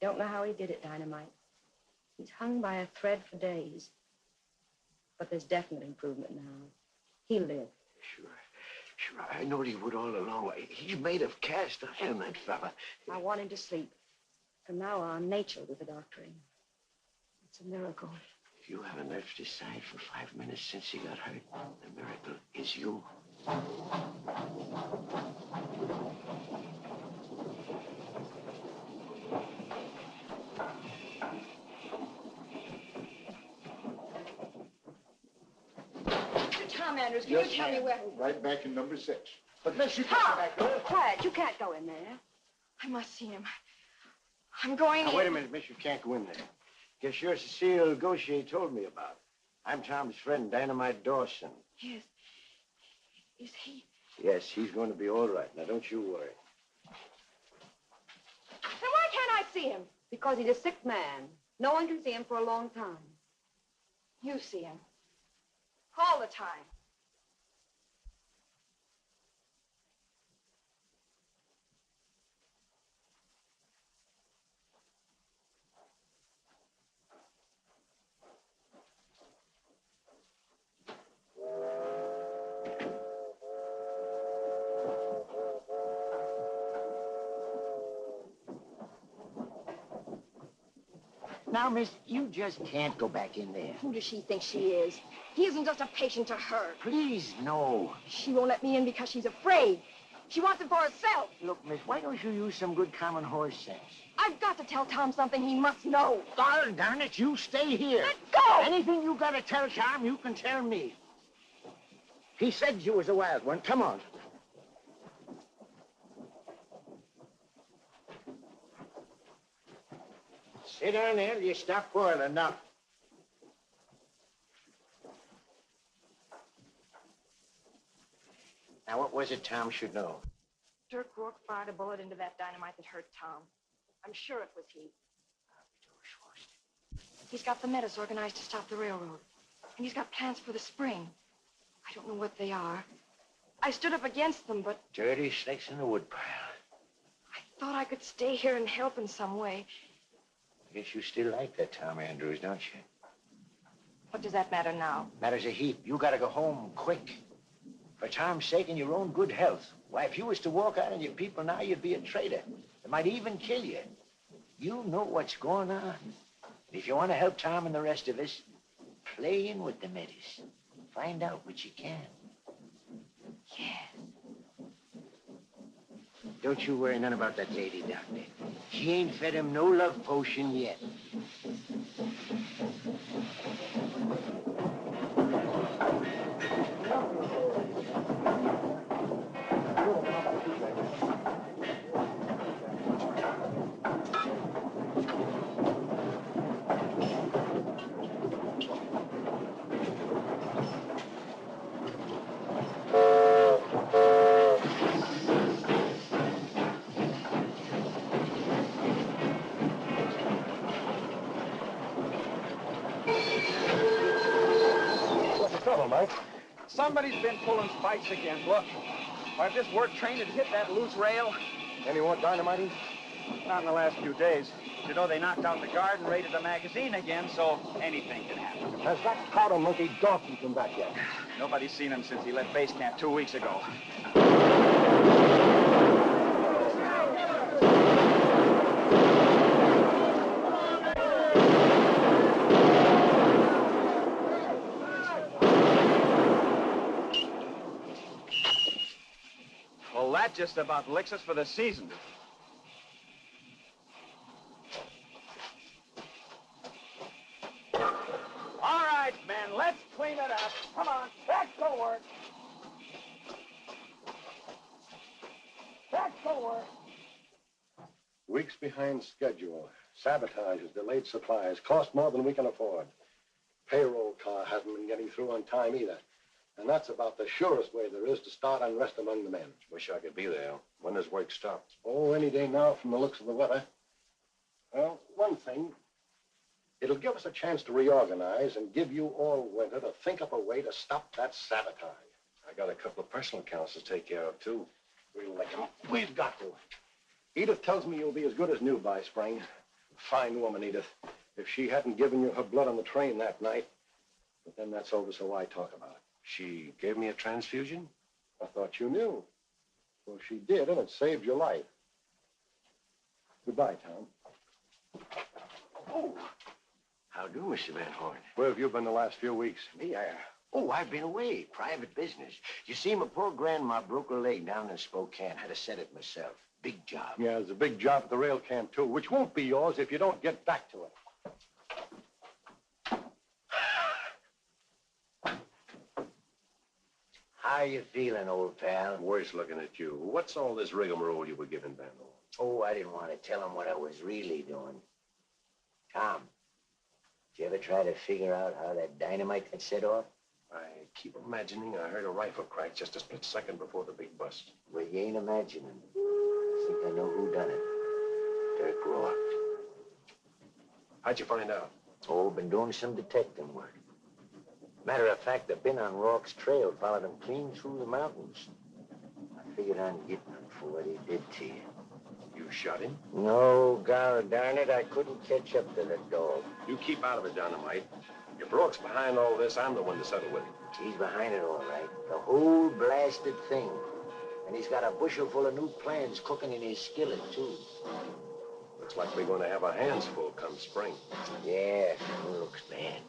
S7: Don't know how he did it, Dynamite. He's hung by a thread for days. But there's definite improvement now. He'll live.
S12: Sure, I know he would all along. He's made of cast iron, that fella.
S7: I want him to sleep. From now on, nature will do the doctoring. It's a miracle.
S12: If you haven't left his side for 5 minutes since he got hurt, the miracle is you.
S7: Tom Andrews, can you tell me where...
S5: Right back in number 6.
S7: But miss, you can't back there. Quiet, you can't go in there.
S9: I must see him. I'm going
S12: Now,
S9: in.
S12: wait a minute, miss. You can't go in there. Guess you're Cecile Gaucher told me about. I'm Tom's friend, Dynamite Dawson.
S9: Yes. Is he?
S12: Yes, he's going to be all right. Now, don't you worry.
S7: Then why can't I see him? Because he's a sick man. No one can see him for a long time.
S9: You see him.
S7: All the time.
S12: Now, miss, you just can't go back in there.
S7: Who does she think she is? He isn't just a patient to her.
S12: Please, no.
S7: She won't let me in because she's afraid. She wants it for herself.
S12: Look, miss, why don't you use some good common horse sense?
S7: I've got to tell Tom something he must know.
S12: Oh, darn it, you stay here.
S7: Let go!
S12: Anything you got to tell Tom, you can tell me. He said you was a wild one. Come on. Sit down there till you stop quarreling now. Now, what was it Tom should know?
S7: Dirk Rourke fired a bullet into that dynamite that hurt Tom. I'm sure it was he. He's got the metas organized to stop the railroad. And he's got plans for the spring. I don't know what they are. I stood up against them, but...
S12: Dirty snakes in the woodpile.
S7: I thought I could stay here and help in some way.
S12: I guess you still like that Tom Andrews, don't you?
S7: What does that matter now?
S12: Matters a heap. You gotta go home quick. For Tom's sake and your own good health. Why, if you was to walk out on your people now, you'd be a traitor. They might even kill you. You know what's going on. If you want to help Tom and the rest of us, play in with the metas. Find out what you can.
S7: Yeah.
S12: Don't you worry none about that lady, Doctor. She ain't fed him no love potion yet.
S6: Somebody's been pulling spikes again. Look, why, if this work train had hit that loose rail...
S2: Any more dynamiting?
S6: Not in the last few days. You know, they knocked out the guard and raided the magazine again, so anything can happen.
S2: Has that powder monkey Dawson come back yet?
S6: Nobody's seen him since he left base camp 2 weeks ago. Well, that just about licks us for the season. All right, men, let's clean it up. Come on, back to work. Back to work.
S5: Weeks behind schedule. Sabotages, delayed supplies, cost more than we can afford. Payroll car hasn't been getting through on time either. And that's about the surest way there is to start unrest among the men.
S11: Wish I could be there. When does work stop?
S5: Oh, any day now from the looks of the weather. Well, one thing, it'll give us a chance to reorganize and give you all winter to think up a way to stop that sabotage.
S11: I got a couple of personal accounts to take care of, too.
S5: We'll let them. We've got to. Edith tells me you'll be as good as new by spring. Fine woman, Edith. If she hadn't given you her blood on the train that night, but then that's over, so why talk about it?
S3: She gave me a transfusion?
S5: I thought you knew. Well, she did, and it saved your life. Goodbye, Tom.
S12: Oh, how do, Mr. Van Horn?
S5: Where have you been the last few weeks?
S12: Me, I've been away. Private business. You see, my poor grandma broke her leg down in Spokane. Had to set it myself. Big job.
S5: Yeah, there's a big job at the rail camp, too, which won't be yours if you don't get back to it.
S12: How you feeling, old pal?
S3: Worse looking at you. What's all this rigmarole you were giving Van Horn?
S12: Oh, I didn't want to tell him what I was really doing. Tom, did you ever try to figure out how that dynamite got set off?
S3: I keep imagining I heard a rifle crack just a split second before the big bust.
S12: Well, you ain't imagining. I think I know who done it. Dirk Rourke.
S3: How'd you find out?
S12: Oh, been doing some detecting work. Matter of fact, I've been on Rourke's trail, followed him clean through the mountains. I figured on getting him for what he did to you.
S3: You shot him?
S12: No, God darn it, I couldn't catch up to the dog.
S3: You keep out of it, Dynamite. If Rourke's behind all this, I'm the one to settle with him.
S12: He's behind it all right. The whole blasted thing. And he's got a bushel full of new plans cooking in his skillet, too.
S3: Looks like we're going to have our hands full come spring.
S12: Yeah, it looks bad.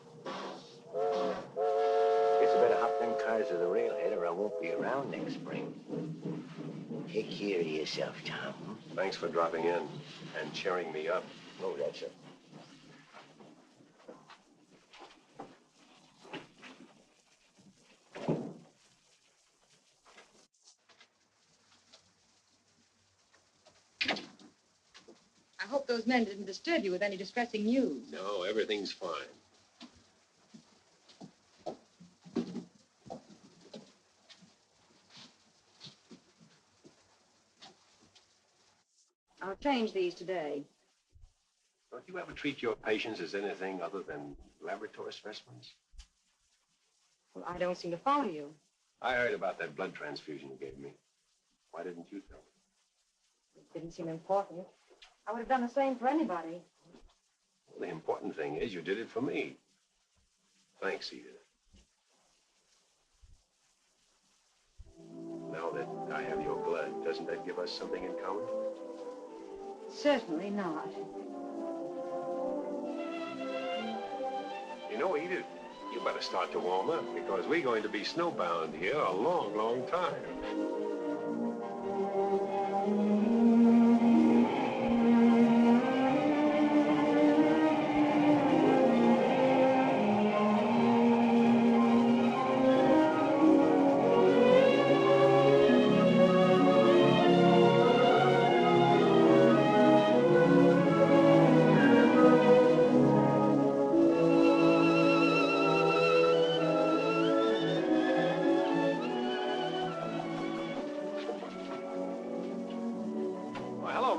S12: Guess I better hop them cars to the railhead or I won't be around next spring. Take care of yourself, Tom.
S3: Thanks for dropping in and cheering me up.
S12: Oh, that's it.
S7: I hope those men didn't disturb you with any distressing news.
S3: No, everything's fine.
S7: I'll change these today.
S3: Don't you ever treat your patients as anything other than laboratory specimens?
S7: Well, I don't seem to follow you.
S3: I heard about that blood transfusion you gave me. Why didn't you tell me?
S7: It didn't seem important. I would have done the same for anybody.
S3: Well, the important thing is you did it for me. Thanks, Edith. Now that I have your blood, doesn't that give us something in common?
S7: Certainly not.
S3: You know, Edith, you better start to warm up because we're going to be snowbound here a long, long time.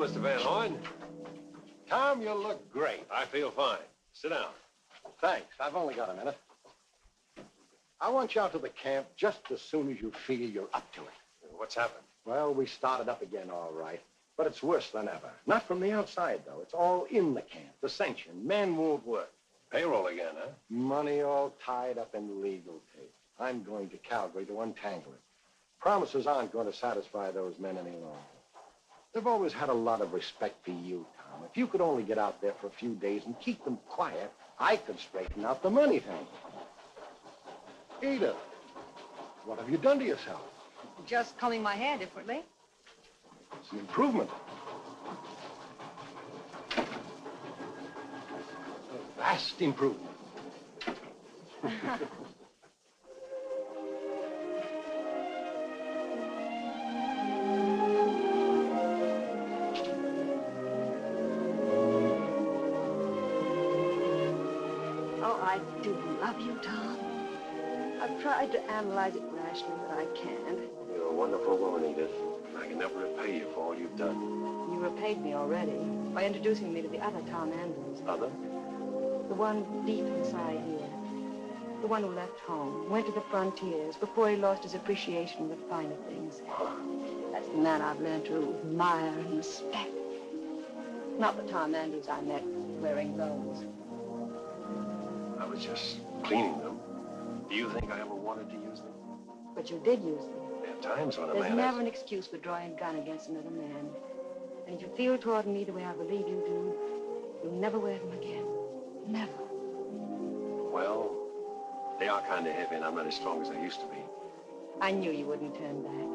S3: Mr. Van Horn.
S5: Tom, you look great.
S3: I feel fine. Sit down.
S5: Thanks. I've only got a minute. I want you out to the camp just as soon as you feel you're up to it.
S3: What's happened?
S5: Well, we started up again, all right. But it's worse than ever. Not from the outside, though. It's all in the camp. Dissension. Men won't work.
S3: Payroll again, huh?
S5: Money all tied up in legal tape. I'm going to Calgary to untangle it. Promises aren't going to satisfy those men any longer. They've always had a lot of respect for you, Tom. If you could only get out there for a few days and keep them quiet, I could straighten out the money thing. Edith, what have you done to yourself?
S7: Just combing my hair differently.
S5: It's an improvement. A vast improvement.
S7: I do love you, Tom. I've tried to analyze it rationally, but I can't.
S3: You're a wonderful woman, Edith. I can never repay you for all you've done.
S7: You repaid me already by introducing me to the other Tom Andrews.
S3: Other?
S7: The one deep inside here. The one who left home, went to the frontiers before he lost his appreciation of the finer things. That's the man I've learned to admire and respect. Not the Tom Andrews I met wearing those.
S8: I was just cleaning them. Do you think I ever wanted to use them?
S7: But you did use them.
S8: There are times when a
S7: There's
S8: man
S7: never
S8: has...
S7: an excuse for drawing a gun against another man. And if you feel toward me the way I believe you do, you'll never wear them again. Never.
S8: Well, they are kind of heavy, and I'm not as strong as I used to be.
S7: I knew you wouldn't turn back.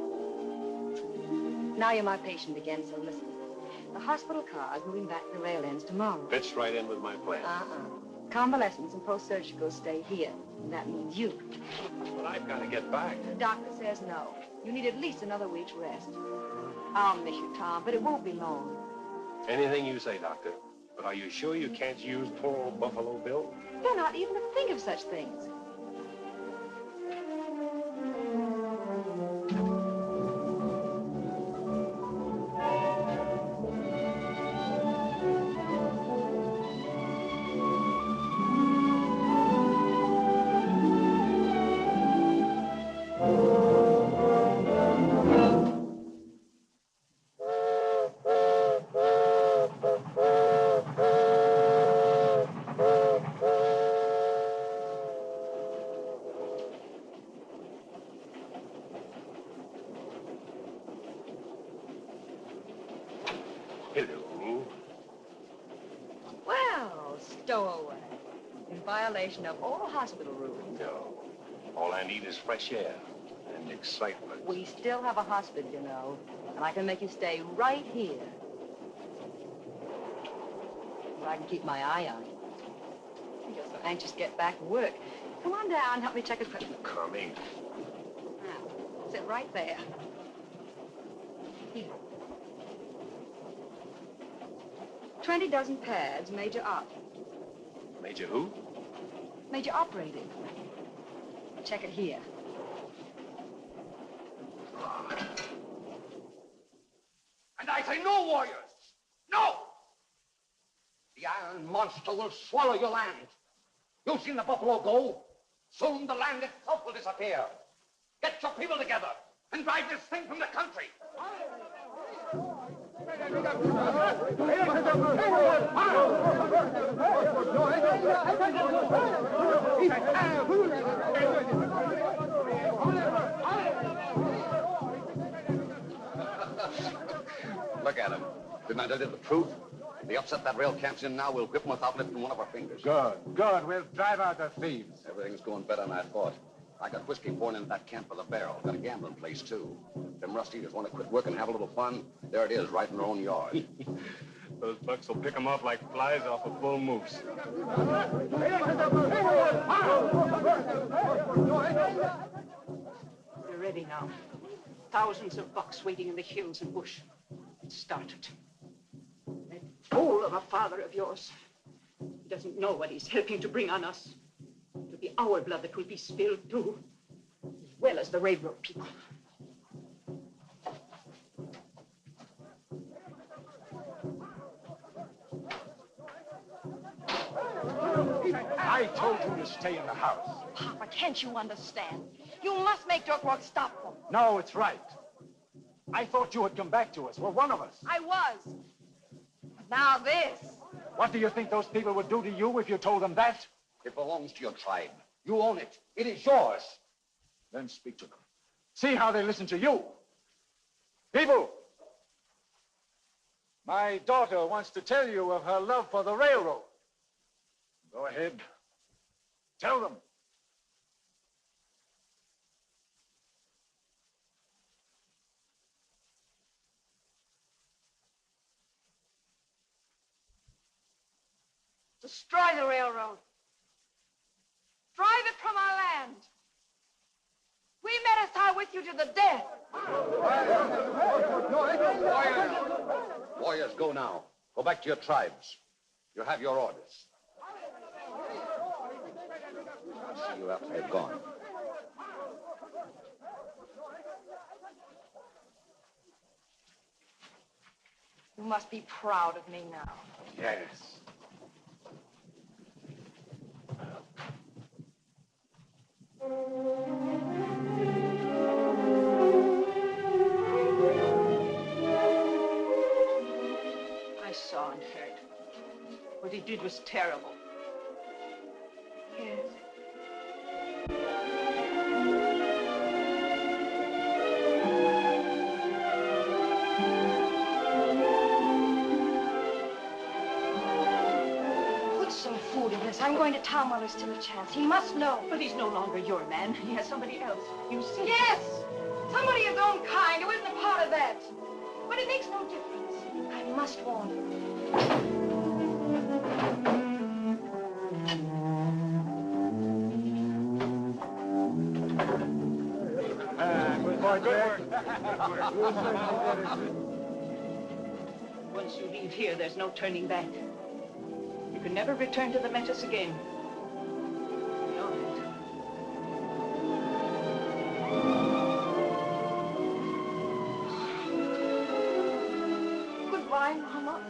S7: Now you're my patient again, so listen. The hospital car is moving back to the rail ends tomorrow.
S8: Fits right in with my plan.
S7: Convalescence and post-surgical stay here. And that means you.
S8: But I've got to get back.
S7: The doctor says no. You need at least another week's rest. I'll miss you, Tom, but it won't be long.
S8: Anything you say, Doctor. But are you sure you can't use poor old Buffalo Bill?
S7: You're not even to think of such things. Of all hospital rules.
S8: No. All I need is fresh air and excitement.
S7: We still have a hospital, you know, and I can make you stay right here. So I can keep my eye on you. You're so anxious to get back to work. Come on down, help me check equipment.
S8: Coming.
S7: Now, sit right there. Here. 20 dozen pads, Major Op.
S8: Major who?
S7: Major Operating. Check it here.
S10: And I say no, warriors! No! The iron monster will swallow your land. You've seen the buffalo go. Soon the land itself will disappear. Get your people together and drive this thing from the country. Look at him. Didn't I tell you the truth? If they upset that rail camp's in now, we'll whip them without lifting one of our fingers.
S15: Good, good. We'll drive out the thieves.
S10: Everything's going better than I thought. I got whiskey pouring into that camp with a barrel. Got a gambling place, too. Them rust eaters want to quit work and have a little fun. There it is, right in their own yard.
S13: Those bucks will pick them off like flies off a bull moose.
S16: We're ready now. Thousands of bucks waiting in the hills and bush. It started. That fool of a father of yours. He doesn't know what he's helping to bring on us. It'll be our blood that will be spilled, too, as well as the railroad people.
S15: I told you to stay in the house.
S7: Papa, can't you understand? You must make Dirk Rourke stop them.
S15: No, it's right. I thought you had come back to us. Well, one of us.
S7: I was. Now this.
S15: What do you think those people would do to you if you told them that?
S10: It belongs to your tribe. You own it. It is yours.
S15: Then speak to them. See how they listen to you. People, my daughter wants to tell you of her love for the railroad. Go ahead. Tell them.
S7: Destroy the railroad. Drive it from our land. We met us out with you to the death.
S10: Warriors, go now. Go back to your tribes. You have your orders. I'll see you after they've gone.
S7: You must be proud of me now.
S15: Yes.
S7: I
S16: saw and heard. What he did was terrible.
S9: Yes. Put some food in this. I'm going to Tom while there's still a chance. He must know.
S16: But he's no longer your man. He has somebody else. You see?
S9: Yes! Somebody of his own kind who isn't a part of that. But it makes no difference. I must warn you.
S16: Once you leave here, there's no turning back. You can never return to the Metis again. You know that.
S9: Goodbye, Mama.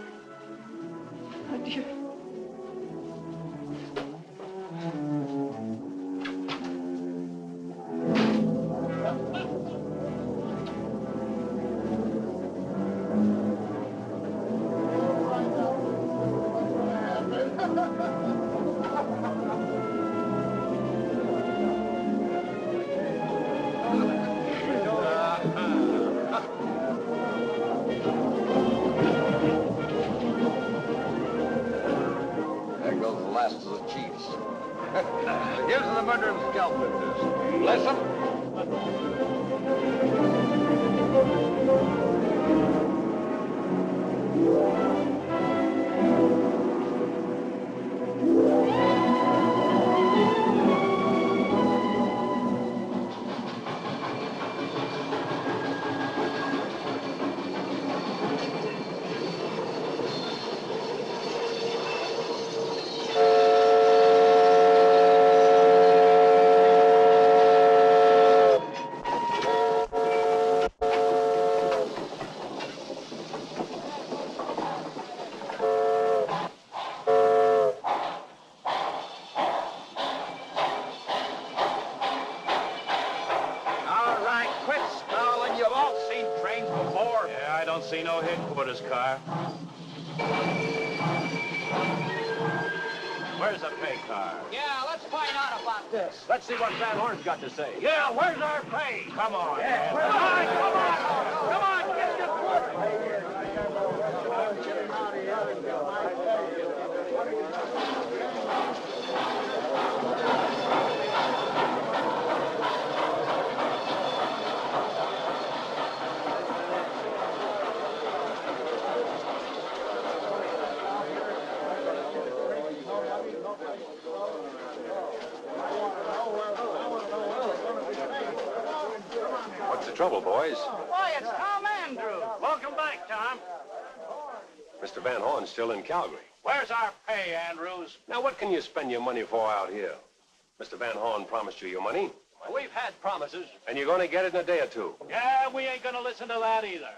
S16: Adieu.
S10: There goes the last of the chiefs. Here's the murder and scalp lifters. Bless them.
S8: See no headquarters car. Where's the pay car?
S6: Yeah, let's find out about this.
S8: Let's see what Van Horn's got to say.
S6: Yeah, where's our pay?
S8: Come on.
S6: Yeah, come on, get your
S3: What's the trouble, boys?
S6: Why, it's Tom Andrews. Welcome back, Tom.
S3: Mr. Van Horn's still in Calgary.
S6: Where's our pay, Andrews?
S3: Now, what can you spend your money for out here? Mr. Van Horn promised you your money,
S6: We've had promises.
S3: and you're going to get it in a day or two.
S6: Yeah, we ain't gonna listen to that either.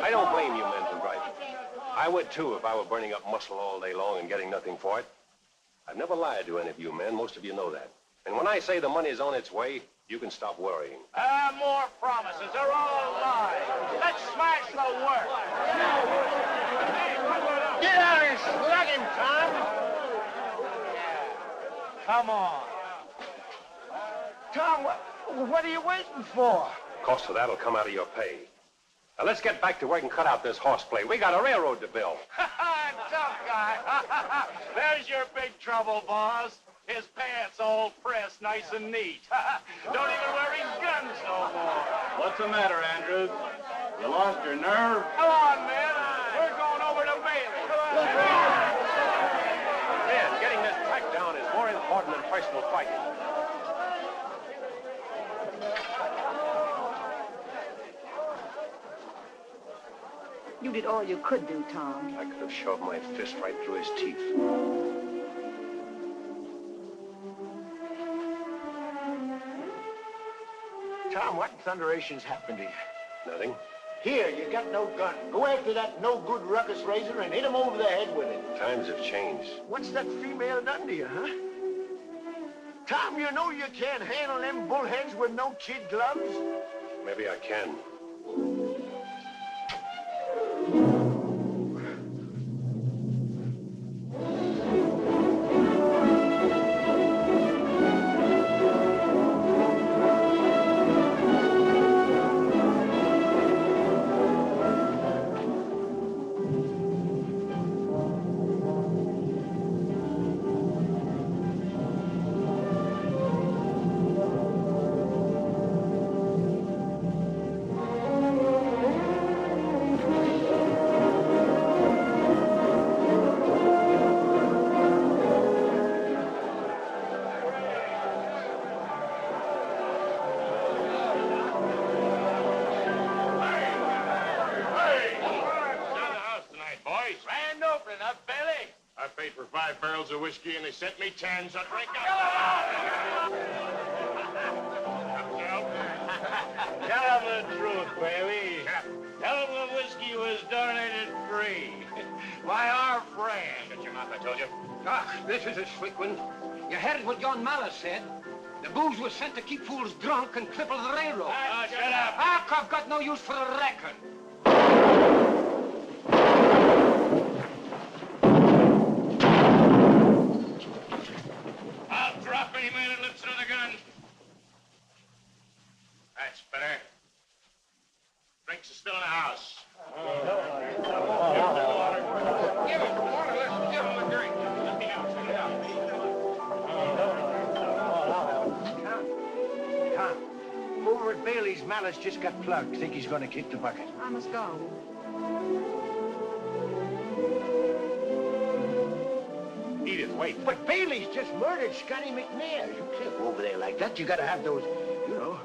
S3: I don't blame you men for griping. I would, too, if I were burning up muscle all day long and getting nothing for it. I've never lied to any of you men. Most of you know that. And when I say the money's on its way, you can stop worrying.
S6: More promises. They're all lies. Let's smash the work. Get out and slug him, Tom. Come on. Tom, what are you waiting for?
S3: Cost of that'll come out of your pay. Now, let's get back to work and cut out this horseplay. We got a railroad to build.
S6: Tough guy. There's your big trouble, boss. His pants all pressed nice and neat. Don't even wear his guns no more.
S14: What's the matter, Andrews? You lost your nerve?
S6: Come on, man. We're going over to Bailey. Come on.
S3: Man, getting this track down is more important than personal fighting.
S16: You did all you could do, Tom.
S3: I could have shoved my fist right through his teeth.
S12: Tom, what in thunderation's happened to you?
S3: Nothing.
S12: Here, you got no gun. Go after that no-good ruckus raiser and hit him over the head with it.
S3: Times have changed.
S12: What's that female done to you, huh? Tom, you know you can't handle them bullheads with no kid gloves?
S3: Maybe I can.
S6: Bailey!
S8: I paid for 5 barrels of whiskey, and they sent me 10, so drink up.
S6: Tell him the truth, Bailey. Tell him the whiskey was donated free by our friend.
S8: Shut your mouth, I told you.
S10: Ah, this is a slick one. You heard what John Malice said. The booze was sent to keep fools drunk and cripple the railroad.
S6: Shut up.
S10: I've got no use for a reckon.
S6: I'll drop any man that lifts another gun.
S8: That's better. Drinks are still in the house.
S10: Give him water. Let's give him a drink.
S12: Tom, over at Bailey's, Malice just got plugged. Think he's going to kick the bucket.
S7: I must go.
S8: Edith, wait.
S12: But Bailey's just murdered Scotty McNair. You can't go over there like that. You got to have those, you know.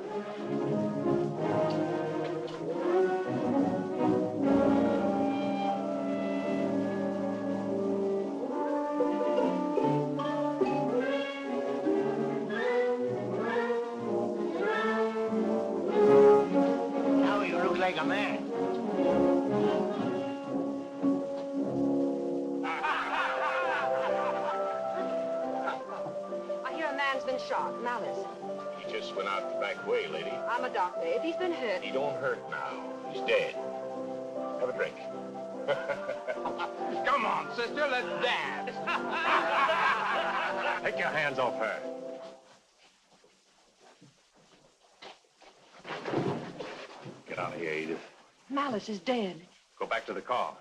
S12: Now you look like a man.
S7: I hear a man's been shot. Malice.
S8: He just went out the back way, lady.
S7: I'm a doctor. If he's been hurt...
S8: He don't hurt now. He's dead. Have a drink.
S6: Come on, sister, let's dance.
S8: Take your hands off her. Get out of here, Edith.
S7: Malice is dead.
S8: Go back to the car.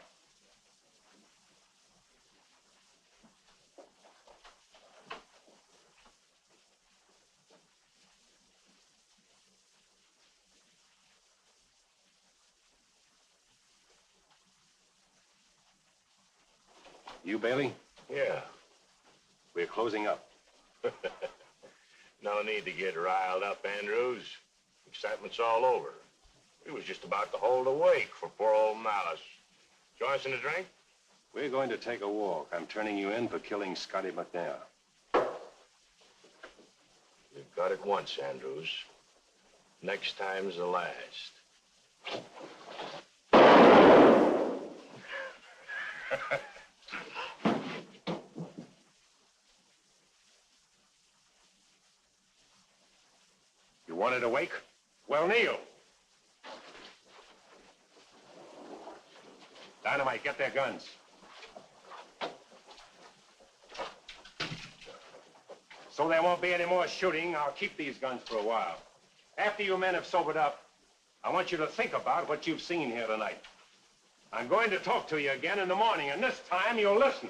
S8: You, Bailey?
S13: Yeah.
S8: We're closing up.
S13: No need to get riled up, Andrews. Excitement's all over. We was just about to hold a wake for poor old Malice. Join us in a drink?
S8: We're going to take a walk. I'm turning you in for killing Scotty McNair.
S13: You've got it once, Andrews. Next time's the last.
S8: You wanted a wake? Well, kneel. Dynamite, get their guns. So there won't be any more shooting. I'll keep these guns for a while. After you men have sobered up, I want you to think about what you've seen here tonight. I'm going to talk to you again in the morning, and this time you'll listen.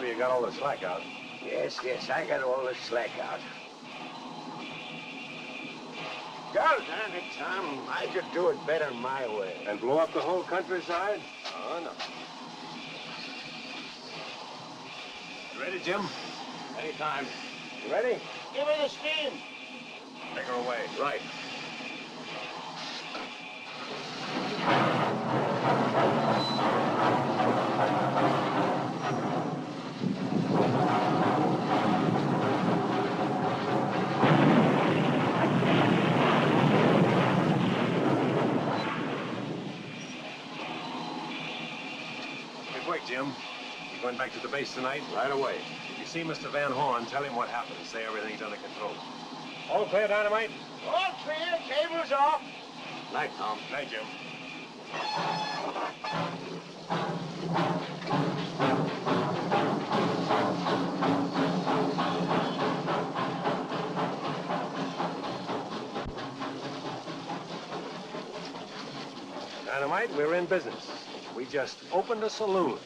S8: You got all the slack out.
S12: Yes, I got all the slack out.
S8: God damn it, Tom. I could do it better my way. And blow up the whole countryside? Oh, no. You ready, Jim?
S6: Anytime.
S8: You ready?
S6: Give her the steam.
S8: Take her away. Right. Jim, you going back to the base tonight? Right away. If you see Mr. Van Horn, tell him what happened and say everything's under control. All clear, Dynamite?
S6: All clear. Cables off.
S8: Night, Tom. Night, Jim. Dynamite, we're in business. We just opened a saloon.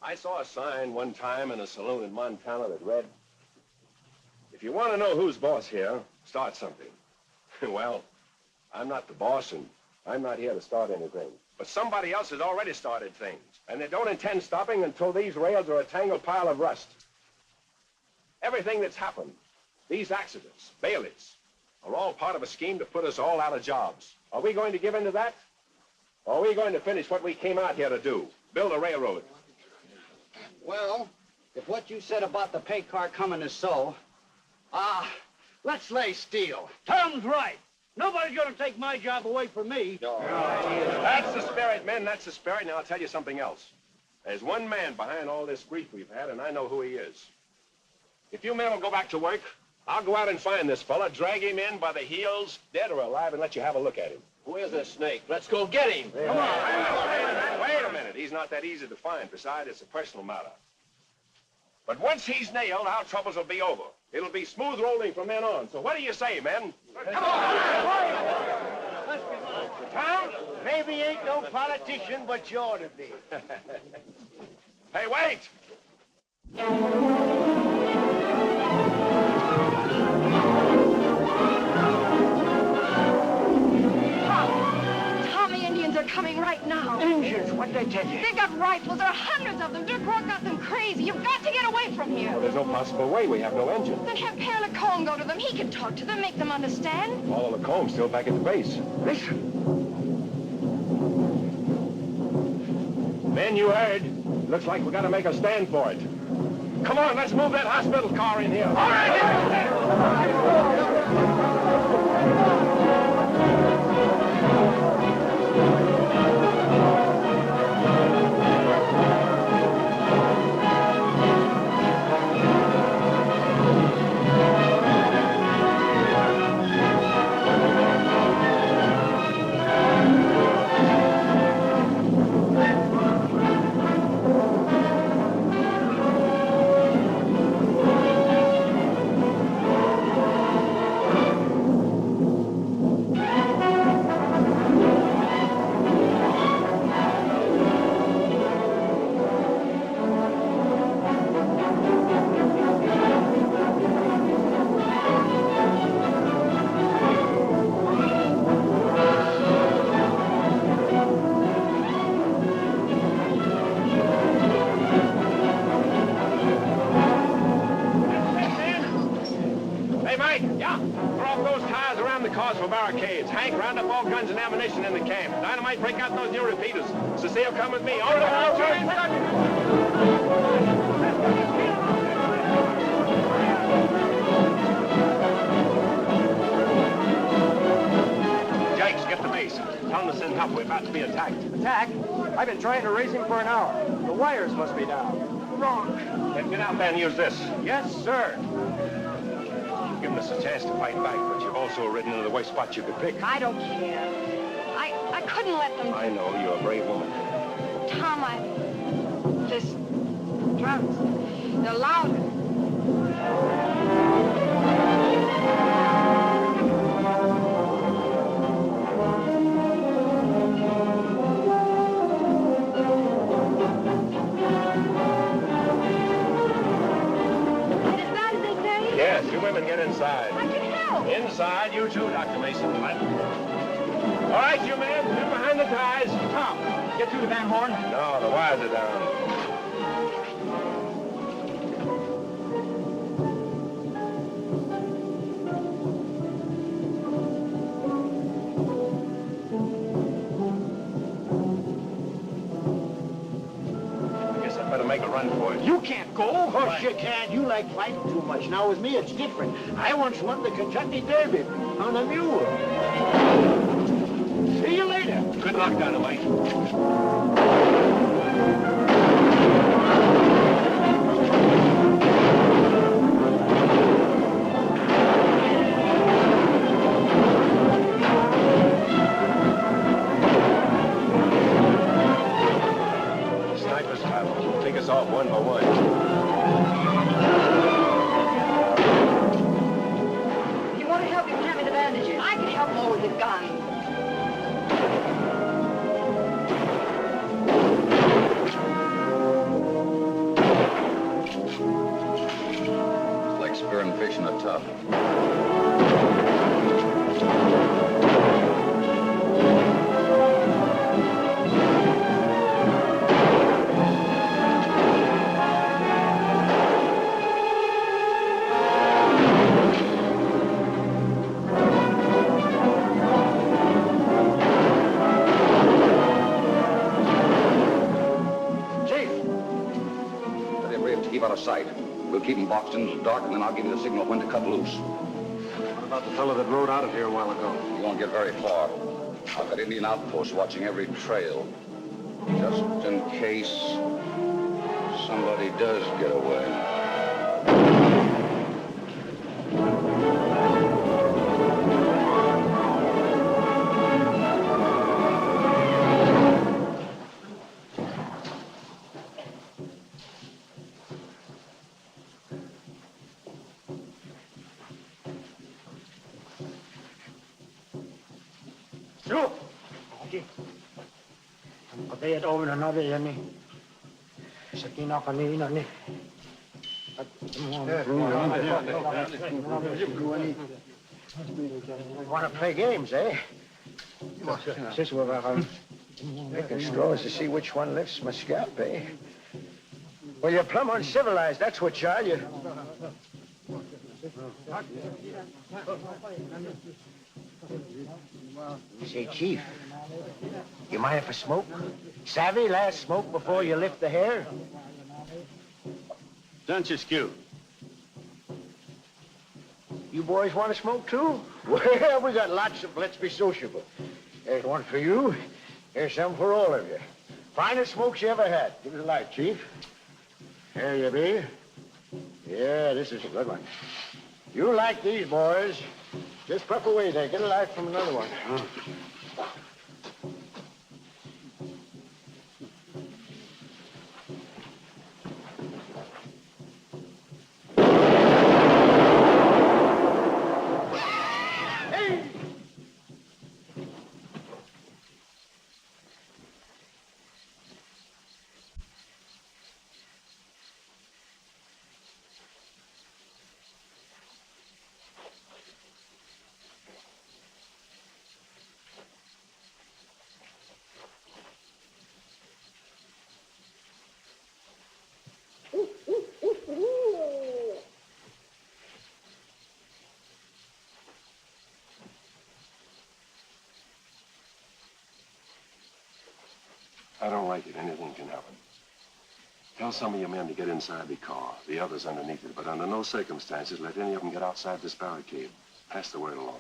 S8: I saw a sign one time in a saloon in Montana that read, "If you want to know who's boss here, start something." Well, I'm not the boss, and I'm not here to start anything. But somebody else has already started things, and they don't intend stopping until these rails are a tangled pile of rust. Everything that's happened, these accidents, bailiffs, are all part of a scheme to put us all out of jobs. Are we going to give in to that? Or are we going to finish what we came out here to do? Build a railroad?
S10: Well, if what you said about the pay car coming is so, let's lay steel.
S12: Tom's right. Nobody's gonna take my job away from me.
S8: That's the spirit, men. That's the spirit. Now, I'll tell you something else. There's one man behind all this grief we've had, and I know who he is. If you men will go back to work, I'll go out and find this fella, drag him in by the heels, dead or alive, and let you have a look at him.
S3: Where's the snake? Let's go get him.
S8: Come on. Wait a minute. He's not that easy to find. Besides, it's a personal matter. But once he's nailed, our troubles will be over. It'll be smooth rolling from then on. So what do you say, men? Come on!
S12: Tom, maybe you ain't no politician, but you ought to be.
S8: Hey, wait!
S9: Tom, the Indians are coming right now.
S12: Indians? What'd they tell you?
S9: They've got rifles. There are hundreds of them. Dirk Rourke got them crazy. You've got to get away from here.
S8: Well, there's no possible way. We have no engine.
S9: Then have Père Lacombe go to them. He can talk to them, make them understand.
S8: All of Lacomb's still back at the base.
S12: Listen.
S8: Men, you heard. Looks like we got to make a stand for it. Come on, let's move that hospital car in here. All right! Barricades. Hank, round up all guns and ammunition in the camp. Dynamite, break out those new repeaters. Cecile, come with me. Jakes, get the base. Tell them to send help. We're about to be attacked.
S4: Attack? I've been trying to raise him for an hour. The wires must be down.
S9: Wrong.
S8: Then get out there and use this.
S4: Yes, sir.
S8: You've given us a chance to fight back, but you've also ridden into the worst spot you could pick.
S9: I don't care. I couldn't let them...
S8: I know. You're a brave woman.
S9: Tom, this drums, they're louder.
S8: Yes, you women get inside.
S9: I can help.
S8: Inside, you too, Dr. Mason. All right, you men, in behind the ties.
S4: Tom, get through the Van Horn?
S8: No, the wires are down. I guess I'd better make a run for it.
S12: You can't go. Of course you can't. You like fighting too much. Now, with me, it's different. I once won the Kentucky Derby on a mule. See you later.
S8: Good luck, Dynamite. Snipers will take us off one by one.
S9: If you want to help him, hand me the bandages. I can help more with the gun.
S10: out of sight. We'll keep them boxed in the dark, and then I'll give you the signal when to cut loose.
S5: What about the fellow that rode out of here a while ago?
S10: You won't get very far. I've got Indian outposts watching every trail. Just in case somebody does get away.
S12: Want to play games, eh? Just making straws to see which one lifts my scalp, eh? Well, you're plumb uncivilized, that's what you are. You say, Chief, you mind if I smoke? Savvy, last smoke before you lift the hair?
S11: Don't you skew.
S12: You boys want to smoke, too? Well, we got lots of, let's be sociable. There's one for you. Here's some for all of you. Finest smokes you ever had. Give us a light, Chief. Here you be. Yeah, this is a good one. You like these, boys. Just puff away there. Get a light from another one.
S8: I don't like it. Anything can happen. Tell some of your men to get inside the car, the others underneath it, but under no circumstances let any of them get outside this barricade. Pass the word along.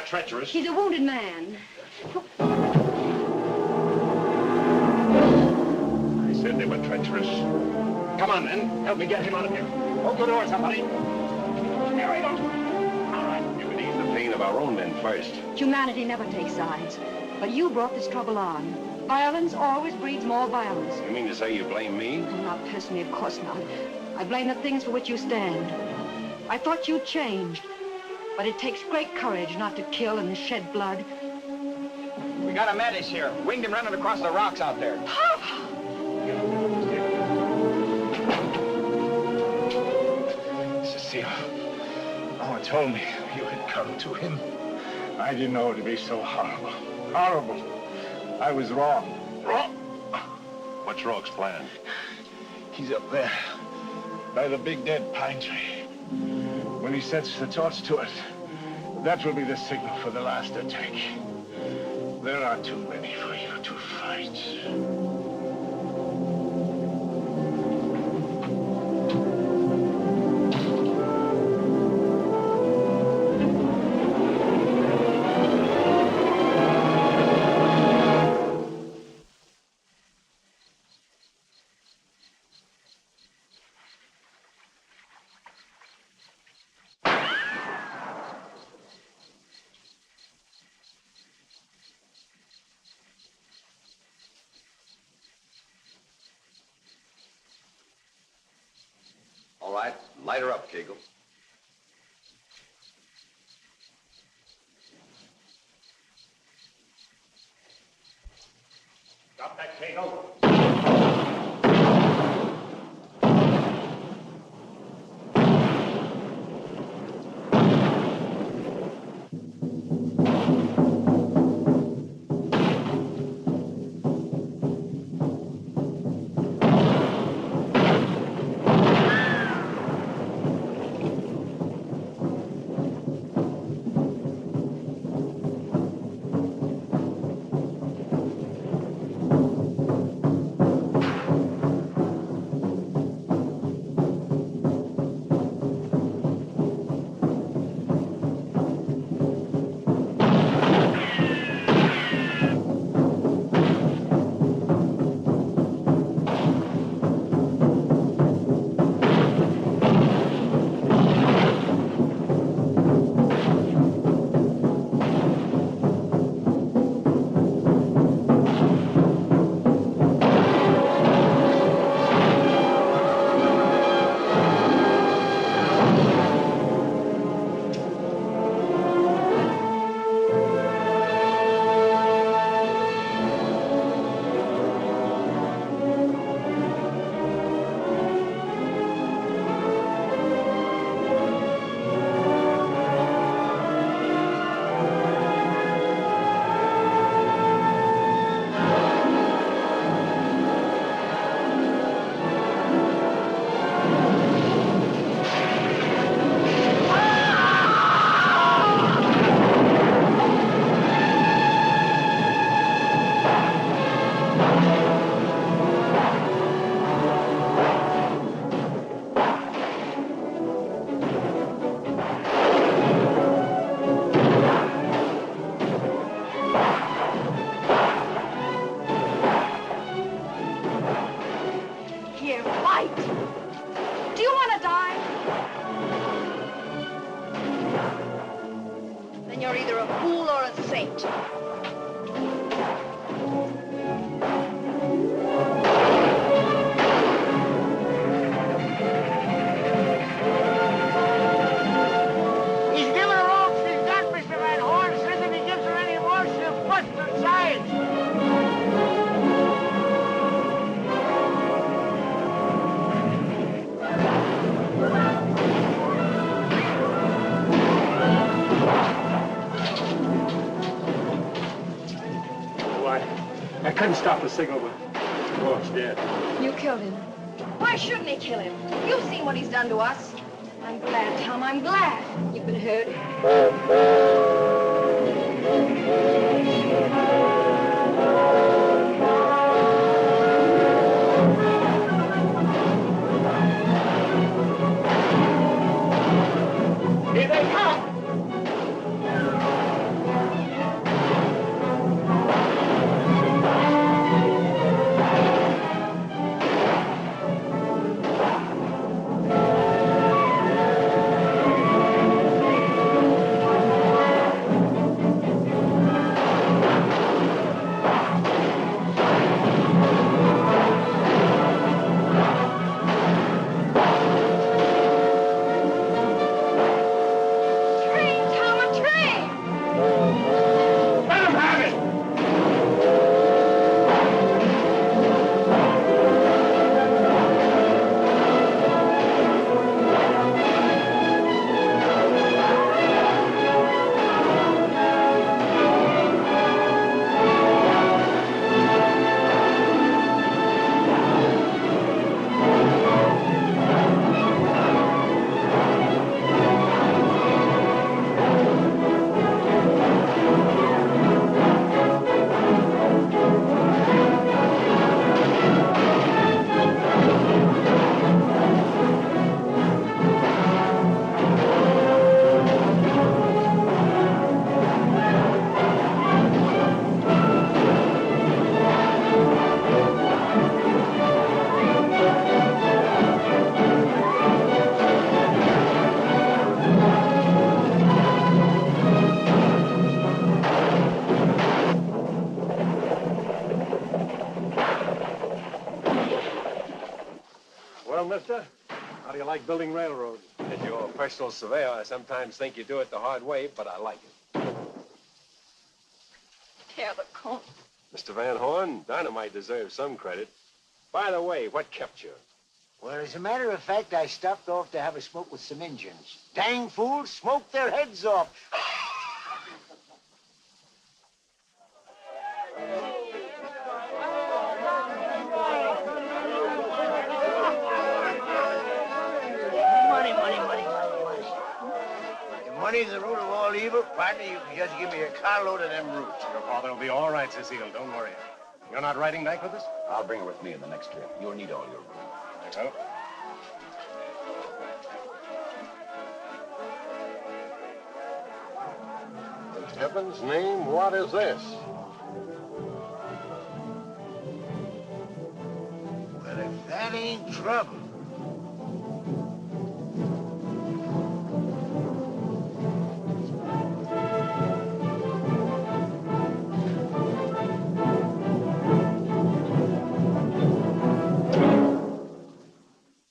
S13: Treacherous.
S7: He's a wounded man.
S13: I said they were treacherous. Come on, men. Help me get him out of here. Open the door, somebody. Here we go. All right, you can ease the pain of our own men first.
S7: Humanity never takes sides. But you brought this trouble on. Violence always breeds more violence.
S8: You mean to say you blame me?
S7: Not personally, of course not. I blame the things for which you stand. I thought you changed. But it takes great courage not to kill and shed blood.
S10: We got a Metis here. Winged him running across the rocks out there.
S14: Cecile, no one told me you had come to him. I didn't know it would be so horrible. Horrible. I was wrong. Wrong?
S8: What's Rourke's plan?
S14: He's up there, by the big dead pine tree. When he sets the torch to it, that will be the signal for the last attack. There are too many for you to fight.
S10: Light her up, Kegels.
S8: Drop that Kegel.
S15: I couldn't stop the signal, but Rourke's dead.
S7: You killed him. Why shouldn't he kill him? You've seen what he's done to us. I'm glad, Tom, I'm glad you've been hurt.
S6: Here they come!
S5: do you like building railroads?
S3: As your personal surveyor, I sometimes think you do it the hard way, but I like it.
S16: Tear the cone.
S3: Mr. Van Horn, dynamite deserves some credit. By the way, what kept you?
S12: Well, as a matter of fact, I stopped off to have a smoke with some Injuns. Dang fools smoked their heads off. Money, money, money, money, money. If money's the root of all evil, partner, you can just give me a carload of them roots.
S8: Your father will be all right, Cecile. Don't worry. You're not riding back with us?
S10: I'll bring her with me in the next trip. You'll need all your room.
S8: Well.
S5: In heaven's name, what is this?
S12: Well, if that ain't trouble.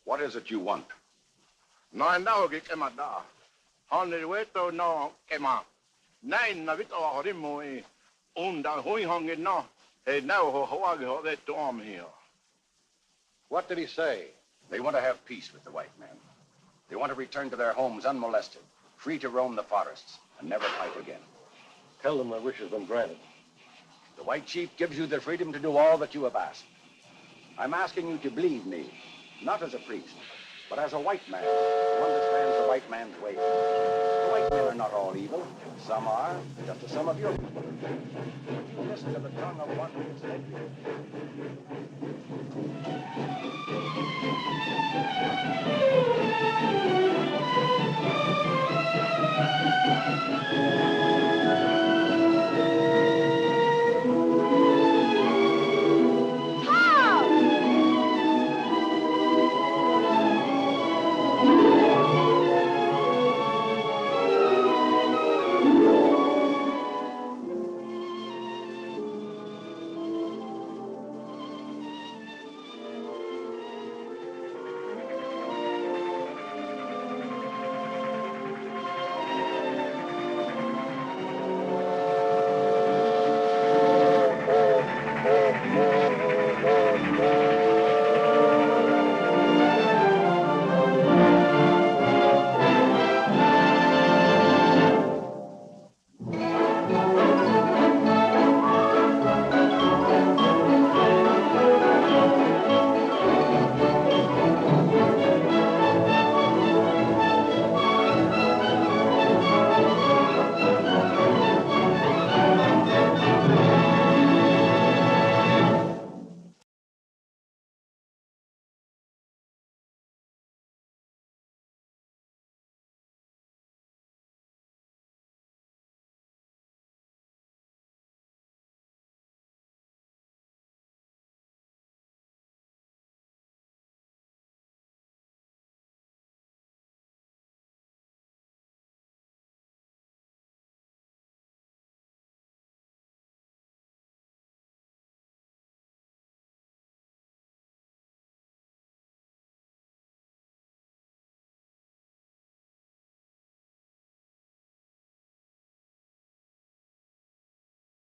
S10: What is it you want?
S14: Nói đâu cái mặt đó. Họ này với tôi nó cái mặt. Này là biết họ đi mồi. Ông đã hối hong cái nó. Hey, now họ they storm here.
S5: What did he say?
S10: They want to have peace with the white men. They want to return to their homes unmolested, free to roam the forests, and never fight again.
S5: Tell them my wish has been granted.
S10: The white chief gives you the freedom to do all that you have asked. I'm asking you to believe me, not as a priest, but as a white man who understands the white man's ways. The white men are not all evil. Some are, just as some of your people. But you listen to the tongue of one who has led you.